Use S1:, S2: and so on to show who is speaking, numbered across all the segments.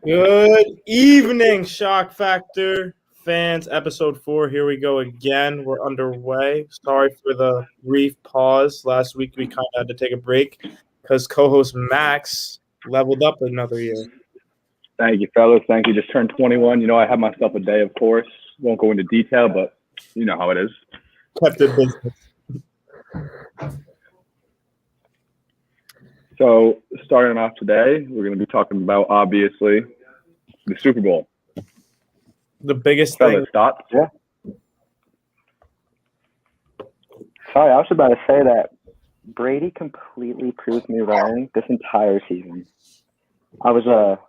S1: Good evening, Shock Factor fans. Episode 4. Here we go again. We're underway. Sorry for the brief pause. Last week we kind of had to take a break because co-host Max leveled up another year.
S2: Thank you, fellas. Thank you. Just turned 21. You know, I have myself a day, of course. Won't go into detail, but you know how it is.
S1: Kept it business.
S2: So, starting off today, we're going to be talking about, obviously, the Super Bowl.
S1: The biggest thing.
S2: Fellas, thoughts?
S3: Yeah. Sorry, I was about to say that Brady completely proved me wrong this entire season. I was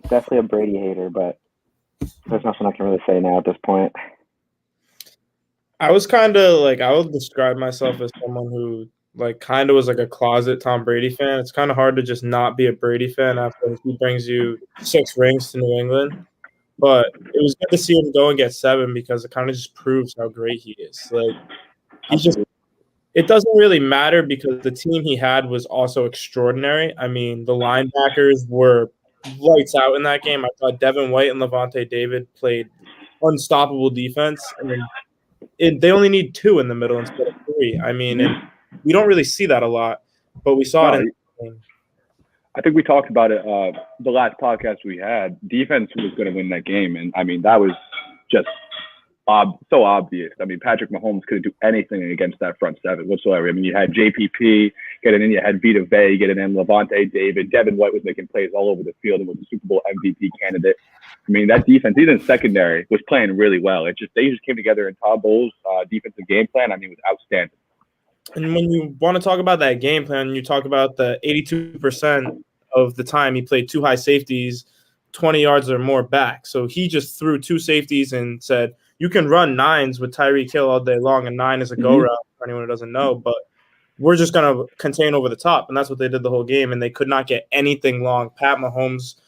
S3: definitely a Brady hater, but there's nothing I can really say now at this point.
S1: I was kind of like, I would describe myself as someone who kind of was like a closet Tom Brady fan. It's kind of hard to just not be a Brady fan after he brings you 6 rings to New England. But it was good to see him go and get 7 because it kind of just proves how great he is. It doesn't really matter because the team he had was also extraordinary. I mean, the linebackers were lights out in that game. I thought Devin White and Levante David played unstoppable defense. They only need 2 in the middle instead of 3. I mean, and we don't really see that a lot, but we saw it in the game.
S2: I think we talked about it the last podcast we had. Defense was going to win that game, and I mean that was just so obvious. I mean, Patrick Mahomes couldn't do anything against that front 7 whatsoever. I mean, you had JPP getting in, you had Vita Vea getting in, Levante David, Devin White was making plays all over the field and was a Super Bowl MVP candidate. I mean, that defense, even secondary, was playing really well. They just came together, and Todd Bowles' defensive game plan, I mean, was outstanding.
S1: And when you want to talk about that game plan, you talk about the 82% of the time he played 2 high safeties, 20 yards or more back. So he just threw 2 safeties and said, you can run 9s with Tyreek Hill all day long, and 9 is a go route for anyone who doesn't know. But we're just going to contain over the top, and that's what they did the whole game, and they could not get anything long. Pat Mahomes,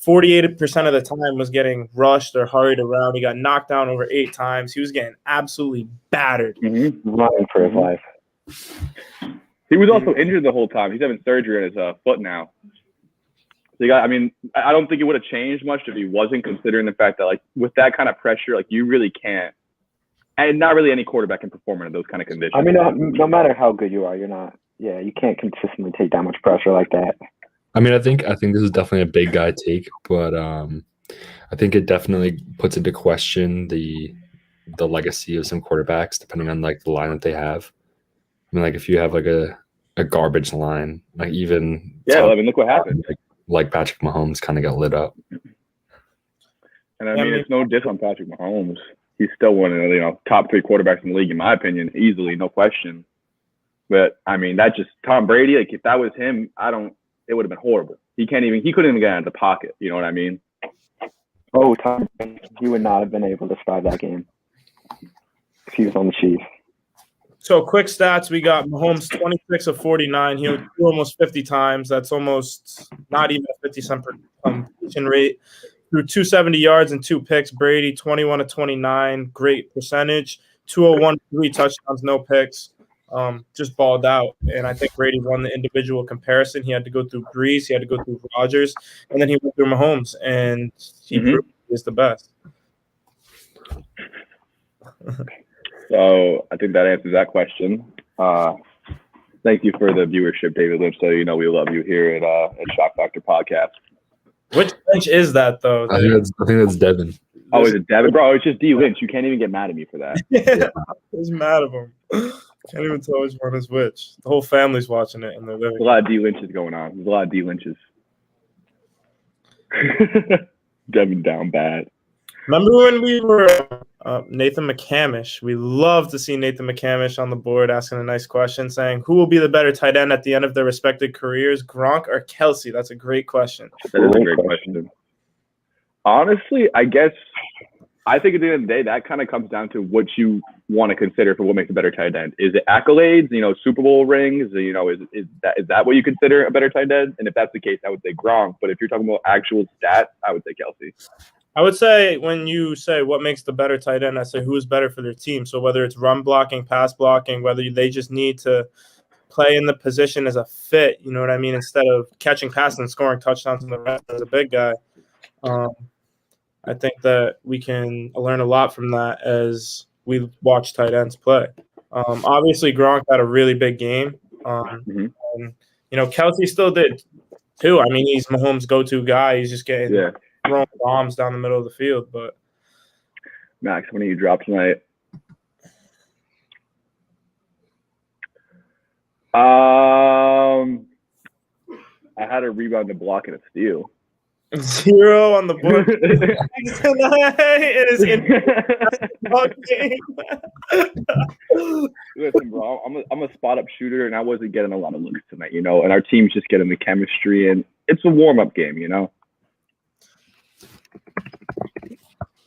S1: 48% of the time was getting rushed or hurried around. He got knocked down over 8 times. He was getting absolutely battered.
S3: Running for his life.
S2: He was also injured the whole time. He's having surgery on his foot now. So I don't think it would have changed much if he wasn't, considering the fact that, like, with that kind of pressure, you really can't. And not really any quarterback can perform in those kind of conditions.
S3: I mean, no matter how good you are, you can't consistently take that much pressure like that.
S4: I mean, I think this is definitely a big guy take, but I think it definitely puts into question the legacy of some quarterbacks, depending on the line that they have. I mean, if you have a garbage line, even
S2: look what happened.
S4: Like Patrick Mahomes kind of got lit up.
S2: And I mean, it's no diss on Patrick Mahomes. He's still one of the top 3 quarterbacks in the league, in my opinion, easily, no question. But I mean, that just Tom Brady. If that was him, it would have been horrible. He couldn't even get out of the pocket. You know what I mean?
S3: Oh, Tom, he would not have been able to survive that game if he was on the Chiefs.
S1: So quick stats, we got Mahomes 26 of 49. He threw almost 50 times. That's almost not even a 50% completion rate. Threw 270 yards and 2 picks. Brady 21 of 29, great percentage. 201, 3 touchdowns, no picks. Just balled out. And I think Brady won the individual comparison. He had to go through Brees, he had to go through Rodgers, and then he went through Mahomes, and he proved he is the best.
S2: So I think that answers that question. Thank you for the viewership, David Lynch. So we love you here at Shock Factor Podcast.
S1: Which Lynch is that, though?
S4: I think that's Devin.
S2: Oh, is it Devin? Bro, it's just D Lynch. You can't even get mad at me for that.
S1: Yeah, I was mad at him. Can't even tell which one is which. The whole family's watching it, and they're living.
S2: There's a lot of D Lynches going on. There's a lot of D Lynches. Devin down bad.
S1: Remember when we were Nathan McCamish? We love to see Nathan McCamish on the board asking a nice question, saying, who will be the better tight end at the end of their respective careers, Gronk or Kelsey? That's a great question.
S2: That is a great question. Honestly, I think at the end of the day, that kind of comes down to what you want to consider for what makes a better tight end. Is it accolades, Super Bowl rings? Is that what you consider a better tight end? And if that's the case, I would say Gronk. But if you're talking about actual stats, I would say Kelsey.
S1: I would say when you say what makes the better tight end, I say who is better for their team. So whether it's run blocking, pass blocking, whether they just need to play in the position as a fit, you know what I mean, instead of catching passes and scoring touchdowns in the rest as a big guy. I think that we can learn a lot from that as we watch tight ends play. Obviously, Gronk had a really big game.
S2: Mhm.
S1: And, Kelsey still did too. I mean, he's Mahomes' go-to guy. He's just getting
S2: Yeah.
S1: throwing bombs down the middle of the field. But
S2: Max, when do you drop tonight? I had a rebound, a block, and a steal.
S1: 0 on the board tonight. It is in game.
S2: Listen, bro, I'm a spot up shooter, and I wasn't getting a lot of looks tonight, and our team's just getting the chemistry, and it's a warm up game,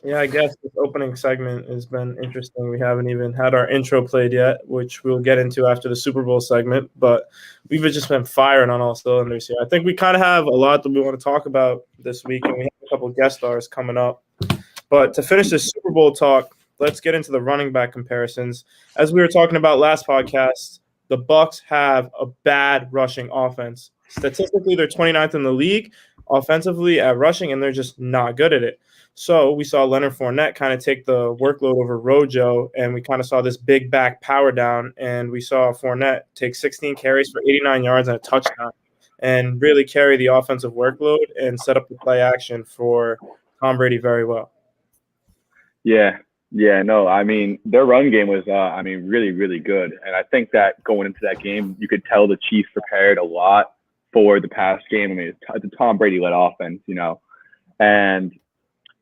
S1: Yeah, I guess this opening segment has been interesting. We haven't even had our intro played yet, which we'll get into after the Super Bowl segment, but we've just been firing on all cylinders here. I think we kind of have a lot that we want to talk about this week, and we have a couple of guest stars coming up. But to finish this Super Bowl talk, let's get into the running back comparisons. As we were talking about last podcast, the Bucs have a bad rushing offense. Statistically, they're 29th in the league offensively at rushing, and they're just not good at it. So we saw Leonard Fournette kind of take the workload over Rojo, and we kind of saw this big back power down, and we saw Fournette take 16 carries for 89 yards and a touchdown and really carry the offensive workload and set up the play action for Tom Brady very well.
S2: Yeah, no, I mean, their run game was, really, really good. And I think that going into that game, you could tell the Chiefs prepared a lot for the past game. I mean, it's a Tom Brady-led offense, and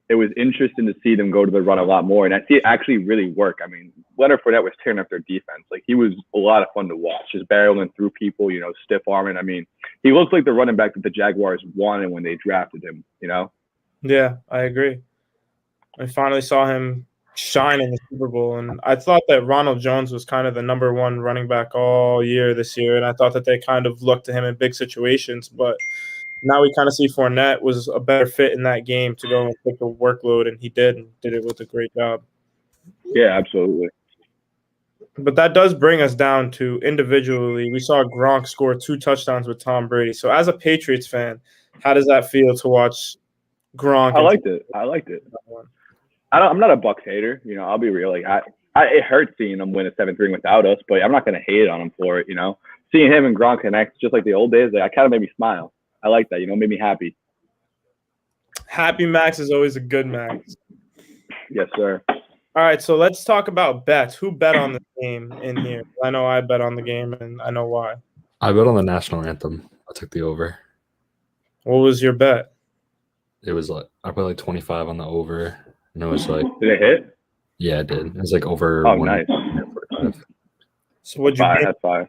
S2: it was interesting to see them go to the run a lot more. And I see it actually really work. I mean, Leonard Fournette was tearing up their defense. Like, he was a lot of fun to watch, just barreling through people, stiff arming. I mean, he looks like the running back that the Jaguars wanted when they drafted him,
S1: Yeah, I agree. I finally saw him shine in the Super Bowl, and I thought that Ronald Jones was kind of the number one running back all year this year, and I thought that they kind of looked to him in big situations, but now we kind of see Fournette was a better fit in that game to go and take the workload, and he did it with a great job.
S2: Yeah, absolutely.
S1: But that does bring us down to individually. We saw Gronk score 2 touchdowns with Tom Brady. So as a Patriots fan, how does that feel to watch Gronk?
S2: I liked it. I'm not a Bucs hater. I'll be real. Like, it hurts seeing them win a 7-3 without us, but I'm not going to hate on him for it. Seeing him and Gronk connect just like the old days, like, I kind of made me smile. I like that. Made me happy.
S1: Happy Max is always a good Max.
S2: Yes, sir.
S1: All right, so let's talk about bets. Who bet on the game in here? I know I bet on the game, and I know why.
S4: I bet on the national anthem. I took the over.
S1: What was your bet?
S4: It was I put 25 on the over, and it was like.
S2: Did it hit?
S4: Yeah, it did. It was over.
S2: Oh, nice.
S4: 45.
S1: So what'd you gain?
S2: That's fire.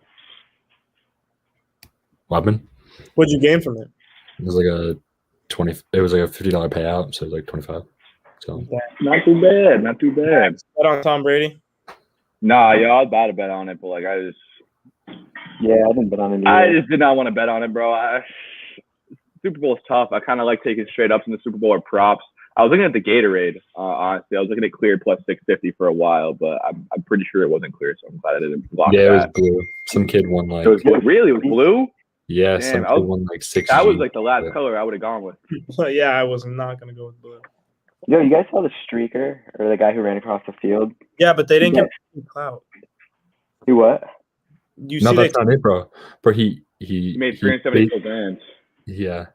S4: Weapon?
S1: What'd you gain from it?
S4: It was a $50 payout, so it was 25. So
S2: not too bad. Not too bad.
S1: Bet on Tom Brady?
S2: Nah, I was about to bet on it, but I
S3: didn't bet on it either.
S2: I just did not want to bet on it, bro. Super Bowl is tough. I kind of like taking straight ups in the Super Bowl or props. I was looking at the Gatorade, honestly. I was looking at clear plus 650 for a while, but I'm pretty sure it wasn't clear, so I'm glad I didn't block
S4: yeah,
S2: that.
S4: it was blue. Some kid won
S2: It was really? It was blue?
S4: Yeah,
S2: Damn,
S4: some kid won 6.
S2: That was the last color I would have gone with.
S1: Yeah, I was not going to go with blue.
S3: Yo, you guys saw the streaker or the guy who ran across the field?
S1: Yeah, but they didn't get clout.
S3: He what?
S1: No,
S4: that's not it, bro. Bro, he
S2: made 374 grand.
S4: Yeah.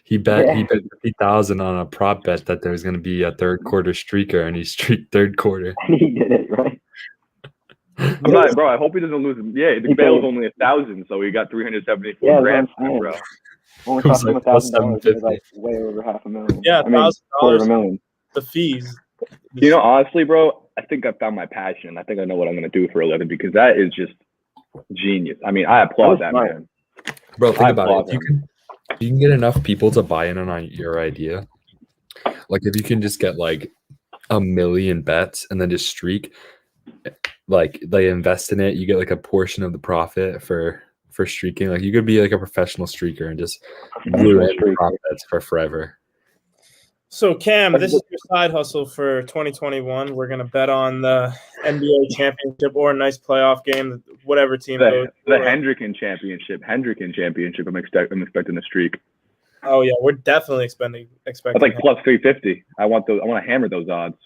S4: He bet 50,000 on a prop bet that there was going to be a third quarter streaker, and he streaked third quarter.
S3: He did it, right?
S2: I'm not, bro. I hope he doesn't lose. Yeah, the bail was only 1,000, so he got 374 grand, bro.
S3: Only cost him $1,000.
S4: $750.
S3: Way over $500,000.
S1: Yeah,
S3: $1,000.
S1: The fees.
S2: Honestly, bro, I think I found my passion. I think I know what I'm going to do for a living because that is just genius. I mean, I applaud that, man.
S4: Bro, think about it. If you can get enough people to buy in on your idea, if you can just get 1 million bets and then just streak, they invest in it, you get a portion of the profit for streaking. You could be a professional streaker and just glue in profits for forever.
S1: So Cam, this is your side hustle for 2021. We're gonna bet on the NBA championship or a nice playoff game, whatever team goes.
S2: The Hendricken championship. I'm expecting a streak.
S1: Oh yeah, we're definitely expecting
S2: That's like
S1: him.
S2: plus 350. I want to hammer those odds.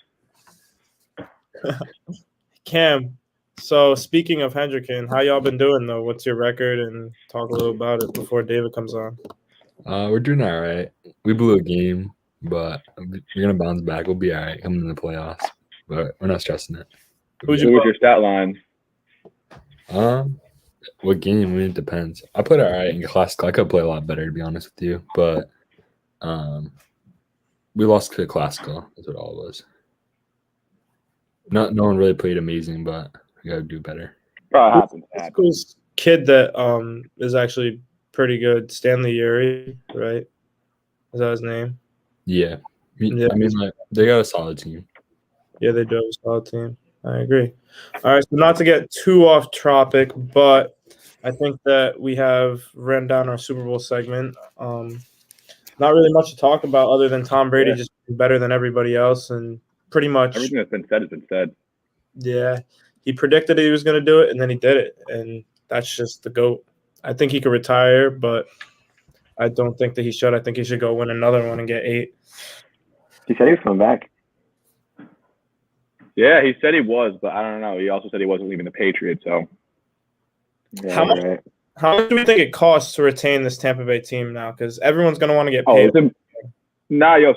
S1: Cam. So speaking of Hendricken, how y'all been doing though? What's your record? And talk a little about it before David comes on.
S4: We're doing all right. We blew a game, but we're gonna bounce back. We'll be all right coming in the playoffs, but we're not stressing it.
S1: Who'd
S2: Who
S1: you
S2: was your stat line?
S4: What game? I mean, it depends. I played all right in classical. I could play a lot better, to be honest with you, but we lost to classical. That's what all it was. No one really played amazing, but we gotta do better.
S2: Probably happens.
S1: Classical's kid that is actually pretty good, Stanley Uri, right? Is that his name?
S4: Yeah.
S1: Yeah.
S4: I mean, like, they got a solid team.
S1: Yeah, they do have a solid team. I agree. All right, so not to get too off topic, but I think that we have ran down our Super Bowl segment. Not really much to talk about other than Tom Brady just being better than everybody else, and pretty much
S2: Everything that's been said has been said.
S1: Yeah, he predicted he was going to do it, and then he did it, and that's just the GOAT. I think he could retire, but I don't think that he should. I think he should go win another one and get 8.
S3: He said he was coming back.
S2: Yeah, he said he was, but I don't know. He also said he wasn't leaving the Patriots. So
S3: Yeah,
S1: How much-
S3: right.
S1: How much do we think it costs to retain this Tampa Bay team now? Because everyone's going to want to get
S2: oh,
S1: paid.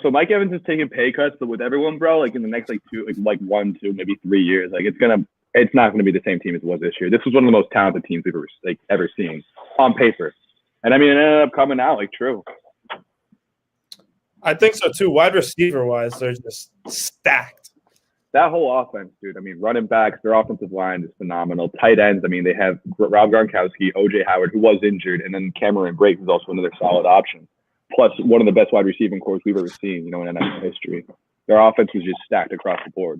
S2: so Mike Evans is taking pay cuts, but with everyone, bro, like in the next like 1, 2, maybe 3 years, like it's not gonna be the same team as it was this year. This was one of the most talented teams we've ever seen on paper, and I mean it ended up coming out like true.
S1: I think so too. Wide receiver wise, they're just stacked.
S2: That whole offense, dude. I mean, running backs, their offensive line is phenomenal. Tight ends, I mean, they have Rob Gronkowski, OJ Howard, who was injured, and then Cameron Brate, who's also another solid option. Plus, one of the best wide receiving corps we've ever seen, in NFL history. Their offense was just stacked across the board.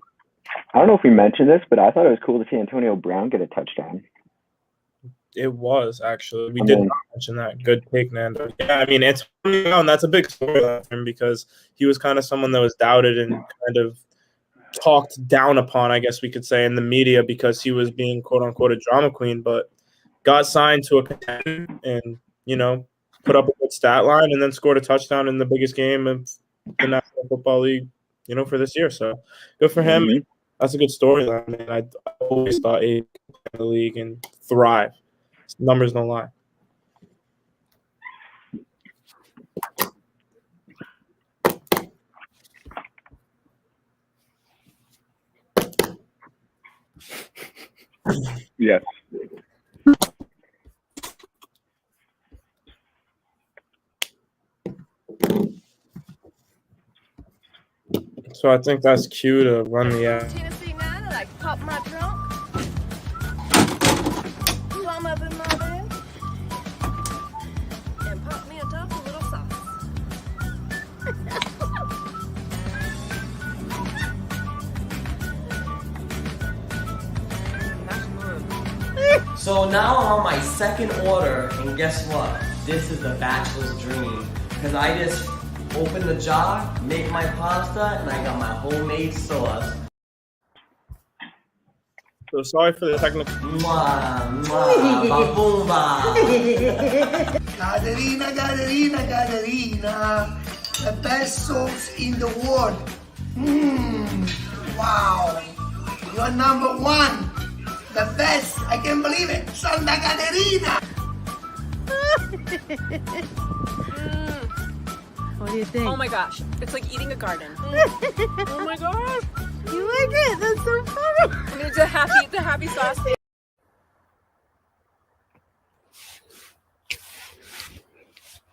S3: I don't know if we mentioned this, but I thought it was cool to see Antonio Brown get a touchdown.
S1: It was actually. We did not mention that. Good take, Nando. Yeah, I mean, Antonio Brown, that's a big storyline for him because he was kind of someone that was doubted and kind of talked down upon, I guess we could say, in the media because he was being quote unquote a drama queen, but got signed to a contender and, put up a good stat line and then scored a touchdown in the biggest game of the National Football League, for this year. So good for him.
S2: Mm-hmm.
S1: That's a good storyline. I always thought he could play in the league and thrive. Numbers don't lie.
S2: Yes.
S1: So I think that's cue to run the ad.
S5: Tennessee man, I like pop my trunk. Plumb up in my bed. And pop me on top a little sauce.
S6: So now I'm on my second order, and guess what? This is the bachelor's dream. Because I just open the jar, make my pasta, and I got my homemade sauce.
S1: So sorry for the technical.
S6: Mwah, mwah, ba-boom-ba.
S7: Caterina, Caterina, Caterina, the best sauce in the world. Wow, you're number 1, the best. I can't believe it, Santa Caterina.
S8: What do you think?
S9: Oh my gosh, it's like eating a garden. Oh my gosh,
S8: You like it? That's so funny.
S9: I mean, the happy sauce.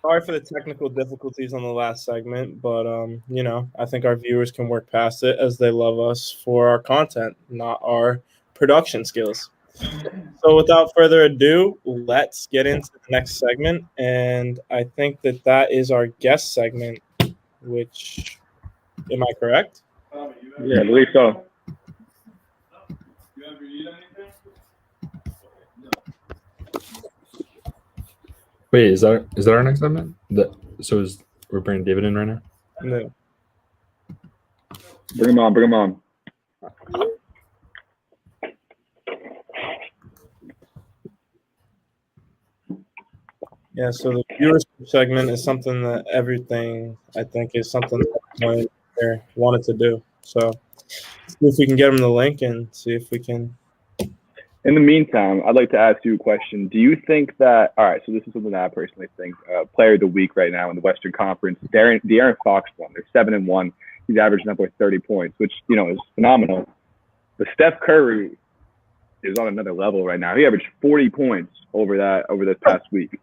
S1: Sorry for the technical difficulties on the last segment, but I think our viewers can work past it as they love us for our content, not our production skills. So without further ado, let's get into the next segment, and I think that is our guest segment, which, am I correct?
S2: Yeah, I believe so.
S4: Wait, is that our next segment? We're bringing David in right now?
S1: No.
S2: Bring him on. Bring him on.
S1: Yeah, so the viewership segment is something that I think is something that Ryan here wanted to do. So see if we can get him the link and see if we can.
S2: In the meantime, I'd like to ask you a question. Do you think that, all right, so this is something that I personally think, player of the week right now in the Western Conference, De'Aaron Fox won. They're 7-1. He's averaging up like 30 points, which, is phenomenal. But Steph Curry is on another level right now. He averaged 40 points over this past week.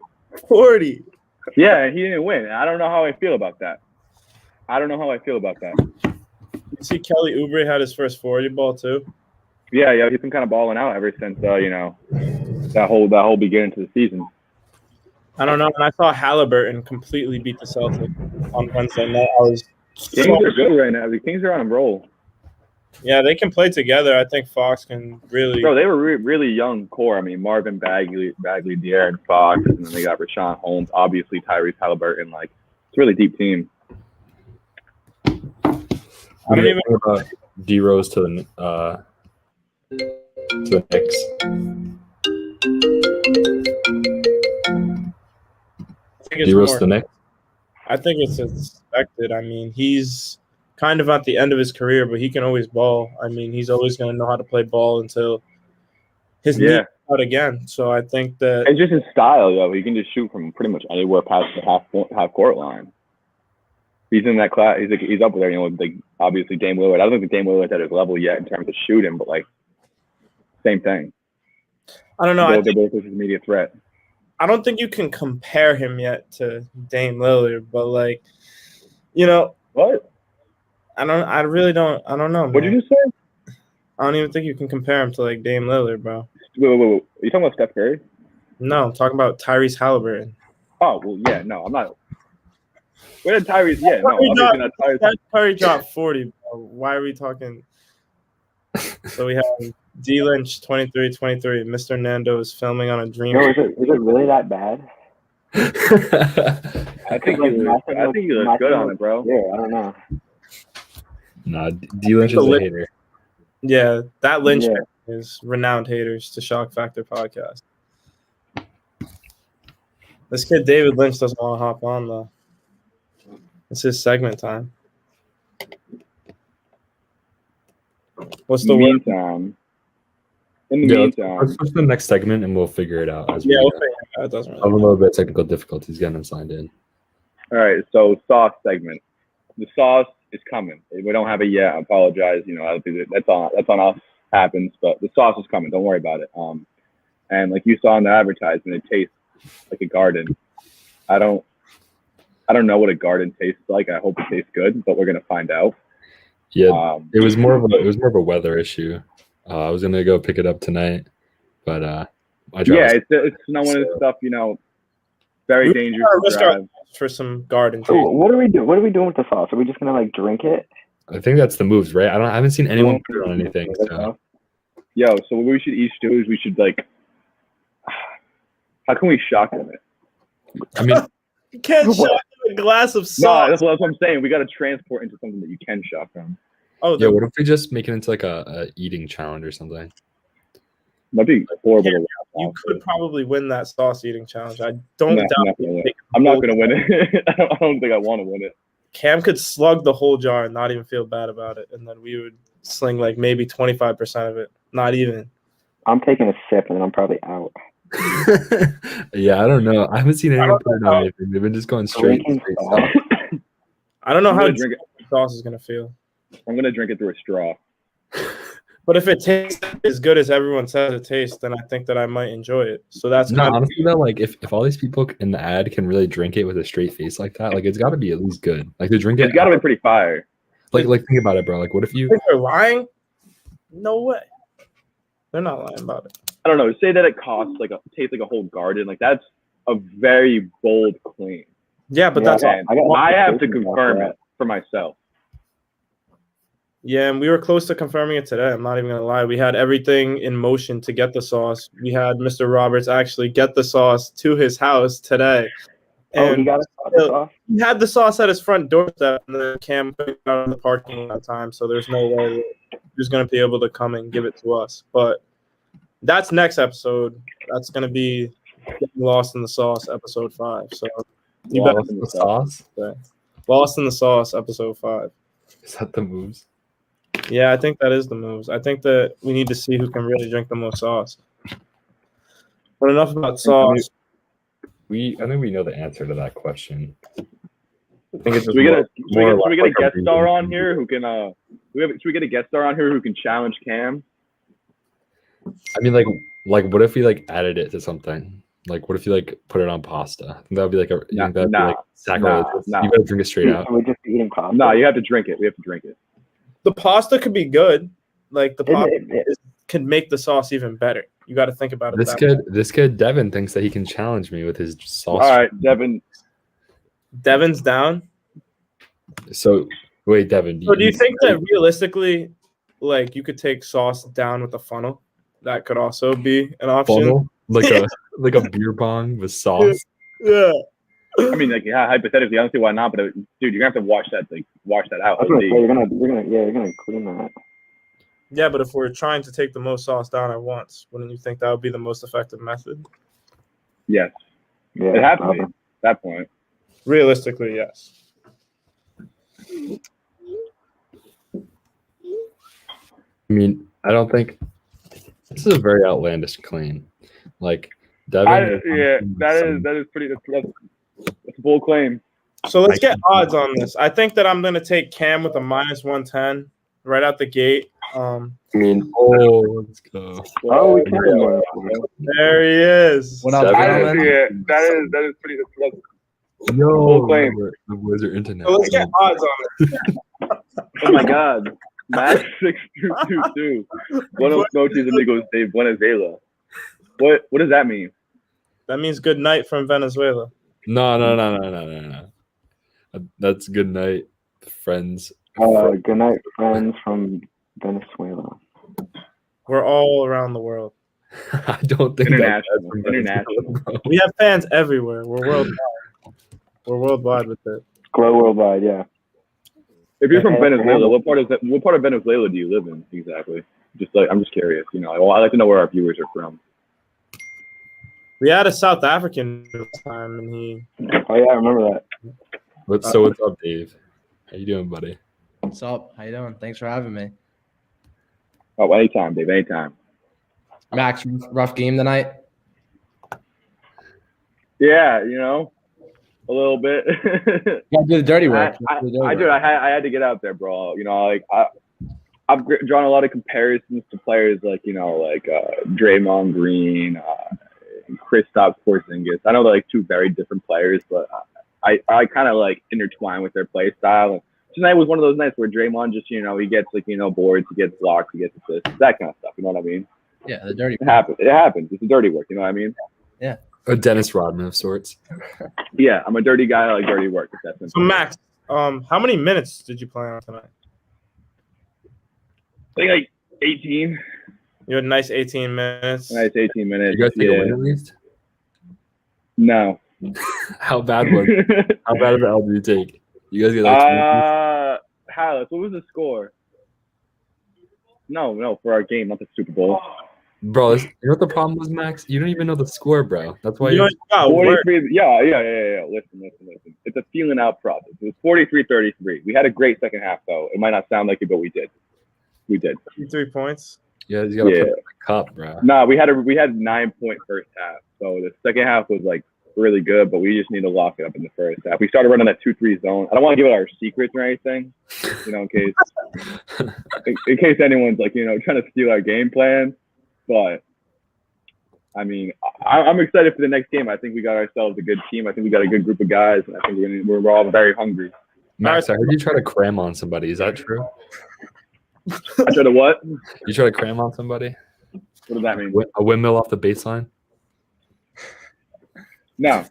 S1: 40.
S2: Yeah, he didn't win. I don't know how I feel about that.
S1: You see Kelly Oubre had his first 40 ball too.
S2: Yeah, he's been kind of balling out ever since that whole beginning to the season.
S1: I don't know. And I saw Halliburton completely beat the Celtics on Wednesday night.
S2: Kings are good right now. The Kings are on a roll.
S1: Yeah, they can play together. I think Fox can really.
S2: Bro, they were really young core. I mean, Marvin Bagley, De'Aaron Fox, and then they got Rashawn Holmes, obviously Tyrese Halliburton. Like, it's a really deep team.
S1: I don't even
S4: think about D Rose to the Knicks. D Rose to the Knicks.
S1: I think it's expected. I mean, he's kind of at the end of his career, but he can always ball. I mean, he's always going to know how to play ball until his knee out again. So I think that
S2: it's just his style, he can just shoot from pretty much anywhere past the half court line. He's in that class. He's up there, like obviously Dame Lillard. I don't think Dame Lillard's at his level yet in terms of shooting, but like same thing.
S1: I don't know.
S2: They're both his immediate threat.
S1: I don't think you can compare him yet to Dame Lillard, but like,
S2: what?
S1: I don't know.
S2: What'd you just say?
S1: I don't even think you can compare him to like Dame Lillard, bro.
S2: Wait. Are you talking about Steph Curry?
S1: No, I'm talking about Tyrese Halliburton.
S2: Oh, well, yeah, no, I'm not. Where did Tyrese? Yeah, no, obviously not Tyrese.
S1: Steph Curry dropped 40, bro. Why are we talking? So we have D Lynch 23-23. Mr. Nando is filming on a dream.
S3: No, is it really that bad?
S2: I think he looks good on it, bro.
S3: Yeah, I don't know.
S4: Nah, D Lynch is a hater.
S1: Yeah, that Lynch is renowned haters to Shock Factor podcast. This kid David Lynch doesn't want to hop on though. It's his segment time. What's the
S2: meantime? In the meantime,
S4: let's switch to the next segment and we'll figure it out.
S1: We'll figure it out. It doesn't really
S4: I have a little bit of technical difficulties getting them signed in.
S2: All right, so sauce segment. The sauce is coming. We don't have it yet. I apologize. That's on us. Happens, but the sauce is coming. Don't worry about it. And like you saw in the advertisement, it tastes like a garden. I don't know what a garden tastes like. I hope it tastes good, but we're gonna find out.
S4: Yeah, it was more of a weather issue. I was gonna go pick it up tonight, but I drive.
S2: Yeah, it's not one of the stuff very dangerous to drive.
S1: For some garden.
S3: So what do we do? What are we doing with the sauce? Are we just gonna like drink it?
S4: I think that's the moves, right? I haven't seen anyone put it on anything. So.
S2: So what we should each do is we should like. How can we shock them it?
S4: I mean,
S1: you can't shock a glass of sauce.
S2: No, that's what I'm saying. We got to transport into something that you can shock them.
S1: Oh,
S4: yeah. What if we just make it into like a eating challenge or something?
S2: That'd be horrible.
S1: Yeah, you could probably win that sauce eating challenge. I don't doubt.
S2: I'm not gonna win it. I don't think I want to win it.
S1: Cam could slug the whole jar and not even feel bad about it, and then we would sling like maybe 25% of it. Not even.
S3: I'm taking a sip and then I'm probably out.
S4: Yeah, I don't know. I haven't seen anyone put it on anything. They've been just going straight.
S1: I don't know how the sauce is gonna feel.
S2: I'm gonna drink it through a straw.
S1: But if it tastes as good as everyone says it tastes, then I think that I might enjoy it. So that's
S4: honestly though, like if all these people in the ad can really drink it with a straight face like that, like it's got to be at least good. Like to drink it,
S2: it's got to be pretty fire.
S4: Like think about it, bro. Like what if you?
S1: They're lying? No way. They're not lying about it.
S2: I don't know. Say that it tastes like a whole garden. Like that's a very bold claim.
S1: Yeah, but that's.
S2: I have to confirm it for myself.
S1: Yeah, and we were close to confirming it today. I'm not even going to lie. We had everything in motion to get the sauce. We had Mr. Roberts actually get the sauce to his house today. And
S3: he got the sauce?
S1: He had the sauce at his front doorstep, and then Cam put it out in the parking lot time, so there's no way he was going to be able to come and give it to us. But that's next episode. That's going to be Getting Lost in the Sauce, episode 5. So You
S2: Lost
S1: better
S2: in
S4: The sauce?
S1: Lost in the Sauce, episode 5.
S4: Is that the moves?
S1: Yeah, I think that is the moves. I think that we need to see who can really drink the most sauce. But enough about sauce.
S4: I think we know the answer to that question.
S1: I think it's
S2: Should we get a
S4: more
S2: should we get a
S4: like a
S2: guest star
S4: reason.
S2: on here who can should we get a guest star on here who can challenge Cam?
S4: I mean, like what if we like added it to something? Like, what if you like put it on pasta? I think that would be like a you think that'd be like sacrilegious.
S2: nah.
S4: You gotta drink it straight out.
S3: So we're just eating pasta.
S2: No, you have to drink it. We have to drink it.
S1: The pasta could be good. Like the pasta
S3: It-
S1: can make the sauce even better. You got to think about it.
S4: This kid Devin thinks that he can challenge me with his sauce.
S2: All right, Devin.
S1: Devin's down.
S4: So wait, Devin.
S1: So do you think that realistically, like you could take sauce down with a funnel? That could also be an option.
S4: funnel like a beer bong with sauce?
S1: Yeah.
S2: I mean, like, yeah, hypothetically, I don't see why not. But dude, you're gonna have to wash that out.
S3: I was gonna say you're gonna clean that.
S1: Yeah, but if we're trying to take the most sauce down at once, wouldn't you think that would be the most effective method?
S2: Yes,
S3: Yeah,
S2: it has to be at that point.
S1: Realistically, yes.
S4: I mean, I don't think this is a very outlandish claim. Like Devin.
S2: that is pretty. That's a bold claim.
S1: So let's get odds on this. I think that I'm going to take Cam with a minus 110 right out the gate.
S4: I mean, let's go.
S3: Oh, we can.
S1: There he is.
S10: What up,
S4: Seven.
S10: gentlemen?
S2: That is pretty.
S4: Yo,
S2: Bold claim.
S4: the Wizard Internet.
S1: So let's get odds on it.
S2: Oh my God, Max 6222. Buenos noches, amigos de Venezuela. What does that mean?
S1: That means good night from Venezuela.
S4: No. That's good night, friends.
S3: Good night, friends from Venezuela.
S1: We're all around the world.
S4: I don't think
S2: International.
S4: that's
S2: International.
S4: bro.
S1: We have fans everywhere. We're worldwide. We're worldwide with it.
S3: Glow worldwide, yeah.
S2: If you're from Venezuela, what part of Venezuela do you live in exactly? I'm just curious. You know, I like to know where our viewers are from.
S1: We had a South African this time, and he.
S3: Oh yeah, I remember that.
S4: What's up, Dave? How you doing, buddy?
S10: What's up? How you doing? Thanks for having me.
S2: Oh, anytime, Dave. Anytime.
S10: Max, rough game tonight?
S2: Yeah, you know, a little bit.
S10: You gotta do the dirty work.
S2: I had to get out there, bro. You know, like I've drawn a lot of comparisons to players like Draymond Green, Kristaps Porzingis. I know they're like two very different players, but I kind of like intertwine with their play style. And tonight was one of those nights where Draymond just, you know, he gets boards, he gets blocks, he gets assists, that kind of stuff. You know what I mean?
S10: Yeah, the dirty
S2: It happens. It happens. It's a dirty work. You know what I mean?
S10: Yeah.
S4: A Dennis Rodman of sorts.
S2: Yeah, I'm a dirty guy. I like dirty work. If that's
S1: So Max, how many minutes did you play on tonight?
S2: I think like 18.
S1: You had a nice 18 minutes.
S2: Nice 18 minutes.
S4: You guys take a win at least?
S2: No.
S4: How bad was it? How bad of an L did you take? You guys get like 20?
S2: Hallis, what was the score? No, for our game, not the Super Bowl.
S4: Bro, you know what the problem was, Max? You don't even know the score, bro. That's why
S1: You know,
S4: you
S1: you got work.
S2: 43. Yeah. Listen. It's a feeling out process. It was 43-33. We had a great second half, though. It might not sound like it, but we did.
S1: 3 points.
S4: guys gotta
S2: Yeah.
S4: put it in the cup, bro.
S2: Nah, we had 9-point first half. So the second half was like really good, but we just need to lock it up in the first half. We started running that 2-3 zone. I don't want to give it our secrets or anything, you know, in case anyone's like, you know, trying to steal our game plan. But I mean, I'm excited for the next game. I think we got ourselves a good team. I think we got a good group of guys, and I think we're all very hungry.
S4: Max, I heard you try to cram on somebody. Is that true?
S2: I tried to what?
S4: You try to cram on somebody?
S2: What does that mean?
S4: A windmill off the baseline?
S2: No.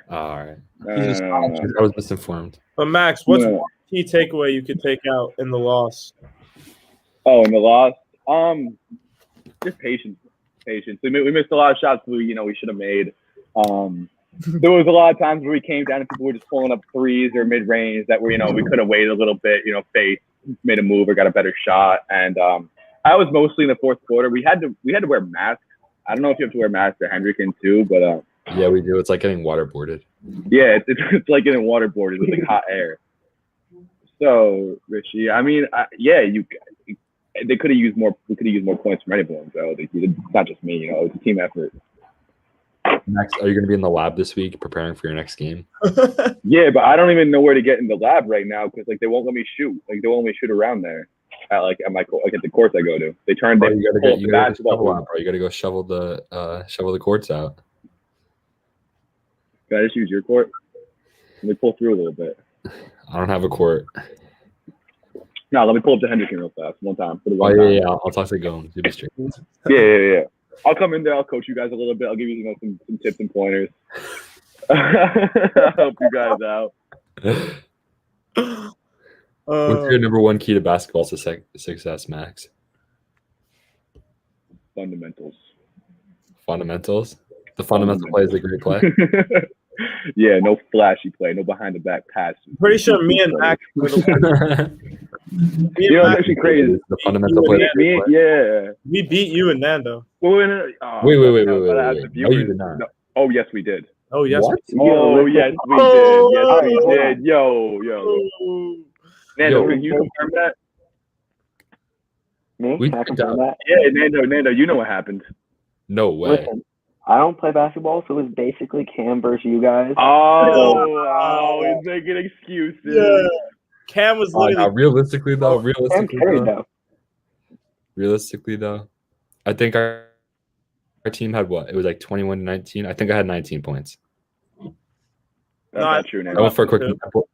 S4: All right.
S2: No.
S4: I was misinformed.
S1: But Max, what's
S2: No.
S1: one key takeaway you could take out in the loss?
S2: Oh, in the loss? Just patience. We missed a lot of shots we should have made. There was a lot of times where we came down and people were just pulling up threes or mid range that were, we could have waited a little bit, Faith made a move or got a better shot. And I was mostly in the fourth quarter. We had to wear masks. I don't know if you have to wear masks or Hendricken too, but
S4: yeah, we do. It's like getting waterboarded.
S2: Yeah, it's like getting waterboarded with like hot air. So Richie, I mean, they could have used more. We could have used more points from anyone. So it's not just me. You know, it's a team effort.
S4: Next, are you going to be in the lab this week preparing for your next game?
S2: Yeah, but I don't even know where to get in the lab right now because like they won't let me shoot. Like they won't let me shoot around there at the courts I go to. They
S4: You gotta
S2: pull up the
S4: go
S2: basketball.
S4: shovel out, bro. You got to go shovel the courts out.
S2: Can I just use your court? Let me pull through a little bit.
S4: I don't have a court.
S2: No, let me pull up to Henderson real fast one time. For the
S4: Oh
S2: one time.
S4: yeah. I'll talk to Gomes. You'll be straight.
S2: Yeah. I'll come in there. I'll coach you guys a little bit. I'll give you some tips and pointers. I'll help you guys out.
S4: What's your number one key to basketball success, Max?
S2: Fundamentals.
S4: Fundamentals. The fundamental play is a great play.
S2: Yeah, no flashy play, no behind the back pass.
S1: Pretty sure me and Max were the ones.
S2: You know, it's actually crazy.
S4: The fundamental play.
S2: Yeah.
S1: We beat you and Nando.
S4: Wait.
S2: No,
S4: you did not.
S2: No. Oh, yes, we did.
S1: Oh yes.
S4: What?
S2: Oh, yes, we did. Yes, we did. Yo. Nando,
S4: Yo.
S2: can you confirm that?
S3: Me?
S4: We
S3: Can I
S4: did
S3: confirm that?
S2: Yeah, Nando, you know what happened.
S4: No way.
S3: Listen, I don't play basketball, so it was basically Cam versus you guys.
S2: Oh, he's making excuses.
S1: Yeah. Cam was literally.
S4: Realistically though,
S3: Cam carried though.
S4: realistically though, I think our team had what? It was like 21-19. I think I had 19 points.
S2: That's
S1: No,
S2: not true,
S4: I
S2: Nando.
S4: went for a quick example.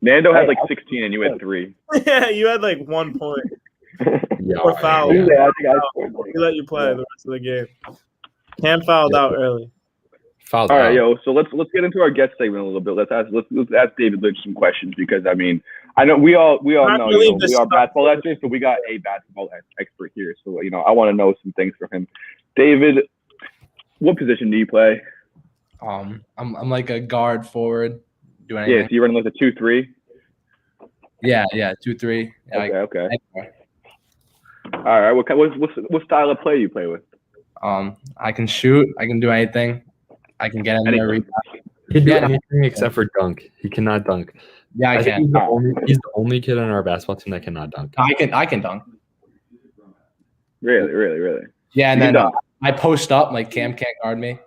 S2: Nando had like 16 and you had 3.
S1: Yeah, you had like 1 point.
S4: Yeah,
S1: Or foul.
S4: yeah.
S3: Yeah, I think I scored.
S1: We let you play the rest of the game. Cam fouled out early.
S4: Fouled
S2: All right,
S4: out.
S2: yo. So let's get into our guest segment a little bit. Let's ask David Lynch some questions because I mean I know we all
S1: I
S2: know
S1: believe
S2: we
S1: this
S2: are
S1: stuff-
S2: basketball experts, but we got a basketball expert here. So I want to know some things from him. David, what position do you play?
S10: I'm like a guard forward. Do
S2: Yeah,
S10: anything?
S2: so you're running like a 2-3.
S10: Yeah, 2-3. Yeah,
S2: Okay.
S10: I-
S2: All right. What style of play you play with?
S10: I can shoot. I can do anything. I can get in there.
S2: Anything.
S4: He can do
S10: Yeah.
S4: anything except for dunk. He cannot dunk.
S10: Yeah, I
S4: think
S10: can.
S4: he's the only kid on our basketball team that cannot dunk.
S10: I can dunk.
S2: Really.
S10: Yeah, and
S2: You
S10: then
S2: dunk.
S10: I post up like Cam can't guard me.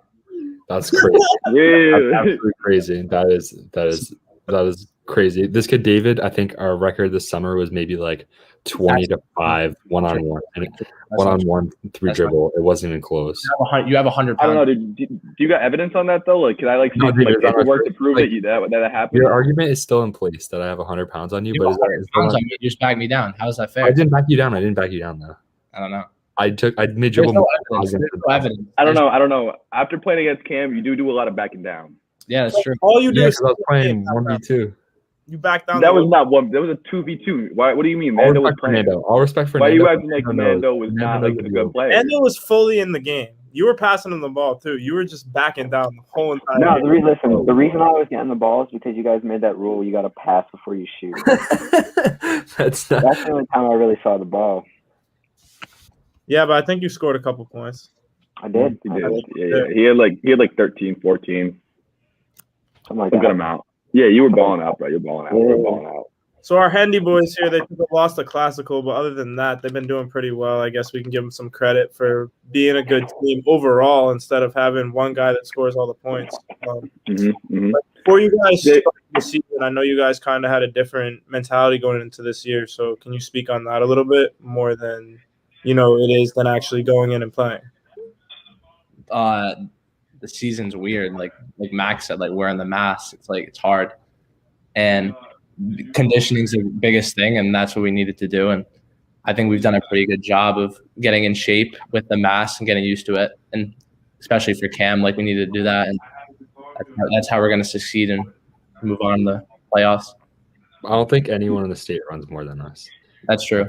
S4: That's crazy. That's
S2: Really?
S4: absolutely crazy. That is crazy. This kid David, I think our record this summer was maybe like 20-5 one-on-one and one-on-one through
S10: That's
S4: dribble. It wasn't even close.
S10: You have 100
S2: I don't
S10: pounds.
S2: know. Do you got evidence on that though? Like, can I like see
S4: No, dude,
S2: like
S4: it's on our
S2: paperwork to prove
S4: like-
S2: that happened?
S4: Your argument is still in place that I have 100 pounds on you,
S10: You
S4: but
S10: have
S4: is
S10: 100
S4: that
S10: pounds on me. You just back me down. How is that fair?
S4: I didn't back you down. I didn't back you down though.
S10: I don't know.
S4: I made
S10: There's
S4: dribble.
S10: no evidence. There's no evidence.
S2: I don't know. After playing against Cam, you do a lot of backing down.
S10: Yeah, that's true.
S1: All you do
S4: Yeah,
S1: is
S4: because I was playing 1v2.
S1: you back down.
S2: That
S1: the
S2: was
S1: road.
S2: not one. That was a 2v2. Why? What do you mean?
S4: All
S2: Nando was
S4: respect for
S2: playing.
S4: Nando. All respect for
S2: Why
S4: Nando.
S2: you acting like Nando was not like a good player?
S1: Nando was fully in the game. You were passing him the ball too. You were just backing down the whole entire
S3: No,
S1: game.
S3: the reason I was getting the ball is because you guys made that rule. You got to pass before you shoot.
S4: That's not.
S3: That's the only time I really saw the ball.
S1: Yeah, but I think you scored a couple points.
S3: I did.
S2: He
S3: I
S2: did.
S3: did.
S2: Yeah. He had like 13, 14.
S3: Something like
S2: A good
S3: that.
S2: amount. Yeah, you were balling out, bro. You're balling out. You're balling out.
S1: So our Handy boys here, they took a loss to Classical, but other than that, they've been doing pretty well. I guess we can give them some credit for being a good team overall instead of having one guy that scores all the points. Before you guys start the season, I know you guys kind of had a different mentality going into this year. So can you speak on that a little bit more than it is than actually going in and playing?
S10: The season's weird. Like Max said, like wearing the mask, it's hard. And conditioning's the biggest thing, and that's what we needed to do. And I think we've done a pretty good job of getting in shape with the mask and getting used to it. And especially for Cam, like we needed to do that. And that's how we're going to succeed and move on to the playoffs.
S4: I don't think anyone in the state runs more than us.
S10: That's true.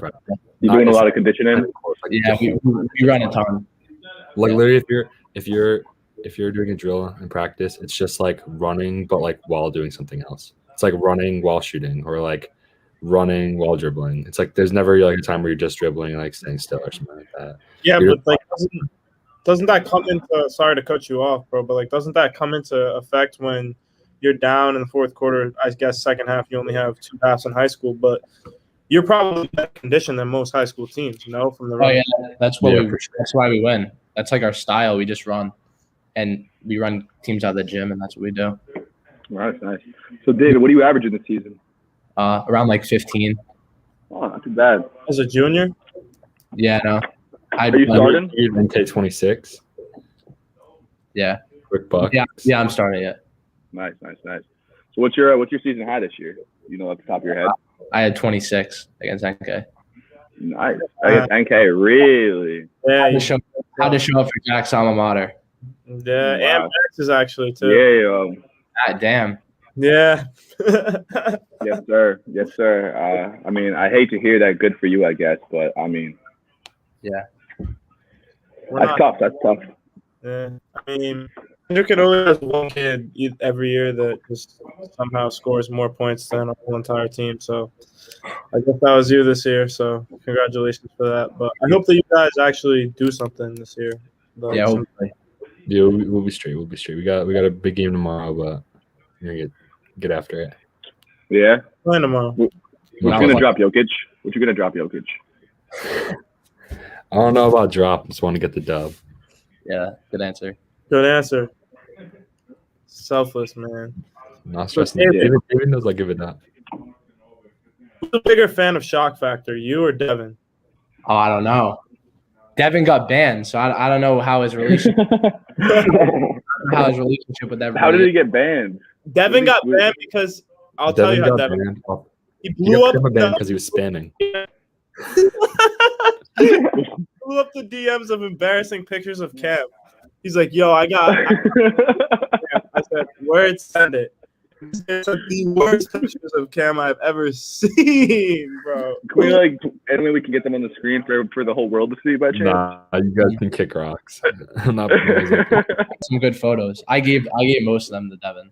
S2: You're doing a lot of conditioning.
S10: Yeah, we run a ton.
S4: Like literally, if you're doing a drill in practice, it's just like running, but like while doing something else. It's like running while shooting, or like running while dribbling. It's like there's never like a time where you're just dribbling and like staying still or something like that.
S1: Yeah,
S4: You're-
S1: but like doesn't that come into, sorry to cut you off, bro, but like doesn't that come into effect when you're down in the fourth quarter. I guess second half you only have 2 halves in high school, but you're probably better conditioned than most high school teams. From the
S10: Oh yeah, that's what
S4: Yeah, for sure.
S10: that's why we win. That's like our style. We just run, and we run teams out of the gym, and that's what we do.
S2: Right, nice. So, David, what are you averaging this season?
S10: Around like 15.
S2: Oh, not too bad.
S1: as a junior.
S10: Yeah, no.
S2: Are you starting?
S4: Even take 26.
S10: Yeah.
S4: Quick buck.
S10: Yeah, I'm starting it.
S2: Nice. So, what's your season high this year? You know, at the top of your head.
S10: I had 26 against NK.
S2: Nice. Against NK, really?
S1: Yeah,
S10: How to show up for Jack's alma mater.
S1: yeah, and
S2: Wow.
S1: Max is actually too.
S2: Yeah.
S10: God damn.
S1: Yeah.
S2: Yes, sir. I mean, I hate to hear that. Good for you, I guess, but I mean,
S1: We're
S2: that's
S1: not-
S2: tough.
S1: Yeah. I mean, Kendrick only has one kid every year that just somehow scores more points than our whole entire team. So I guess that was you this year. So congratulations for that. But I hope that you guys actually do something this year.
S10: Yeah, hopefully.
S4: Yeah, we'll be straight. We got a big game tomorrow, but we're gonna get after it.
S2: Yeah.
S1: Playing tomorrow.
S2: What you gonna drop, Jokic?
S4: I don't know about drop. Just want to get the dub.
S10: Yeah, good answer.
S1: Good answer. Selfless, man.
S4: Not stressing.
S1: David-
S4: David knows I give it up.
S1: Who's a bigger fan of Shock Factor, you or Devin?
S10: Oh, I don't know. Devin got banned, so I don't know how his relationship with everybody.
S2: How did he get banned?
S1: Devin got banned because I'll tell you how
S4: got
S1: Devin.
S4: banned.
S1: He
S4: He
S1: blew
S4: got
S1: up
S4: banned because he was spamming.
S1: blew up the DMs of embarrassing pictures of Cam. He's like, "Yo, I said, word, send it." It's like the worst pictures of Cam I've ever seen, bro.
S2: Any way we can get them on the screen for the whole world to see by chance?
S4: Nah, you guys can kick rocks. I'm not.
S10: Some good photos. I gave most of them to Devin.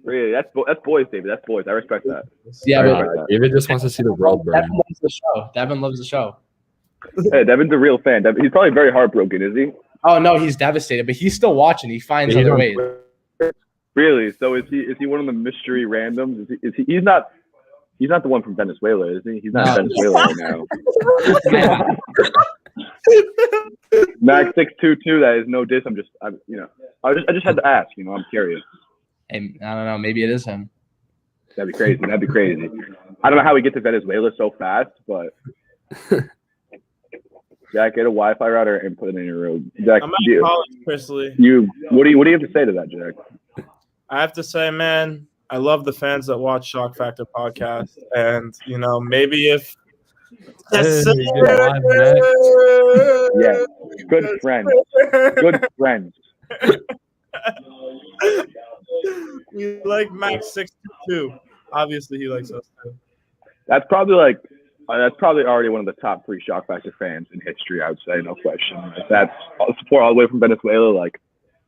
S2: Really, that's boys, David. That's boys. I respect that.
S10: Yeah,
S4: David just wants to see the world burn.
S10: Devin loves the show. Devin loves the show.
S2: Hey, Devin's a real fan. He's probably very heartbroken, is he?
S10: Oh no, he's devastated, but he's still watching. He finds
S4: He's
S10: other
S4: on
S10: ways.
S2: Really? So is he one of the mystery randoms? He's not the one from Venezuela, is he? He's not in Venezuela right now. Max 622. That is no diss. I just had to ask. I'm curious.
S10: And I don't know. Maybe it is him.
S2: That'd be crazy. I don't know how we get to Venezuela so fast, but Jack, get a Wi-Fi router and put it in your room. Jack,
S1: I'm at college, Chris Lee.
S2: what do you have to say to that, Jack?
S1: I have to say, man, I love the fans that watch Shock Factor podcast, and maybe if
S2: Yeah, good friends.
S1: We like Max 622. Obviously, he likes us too.
S2: That's probably already one of the top 3 Shock Factor fans in history. I would say, no question. That's support all the way from Venezuela. Like,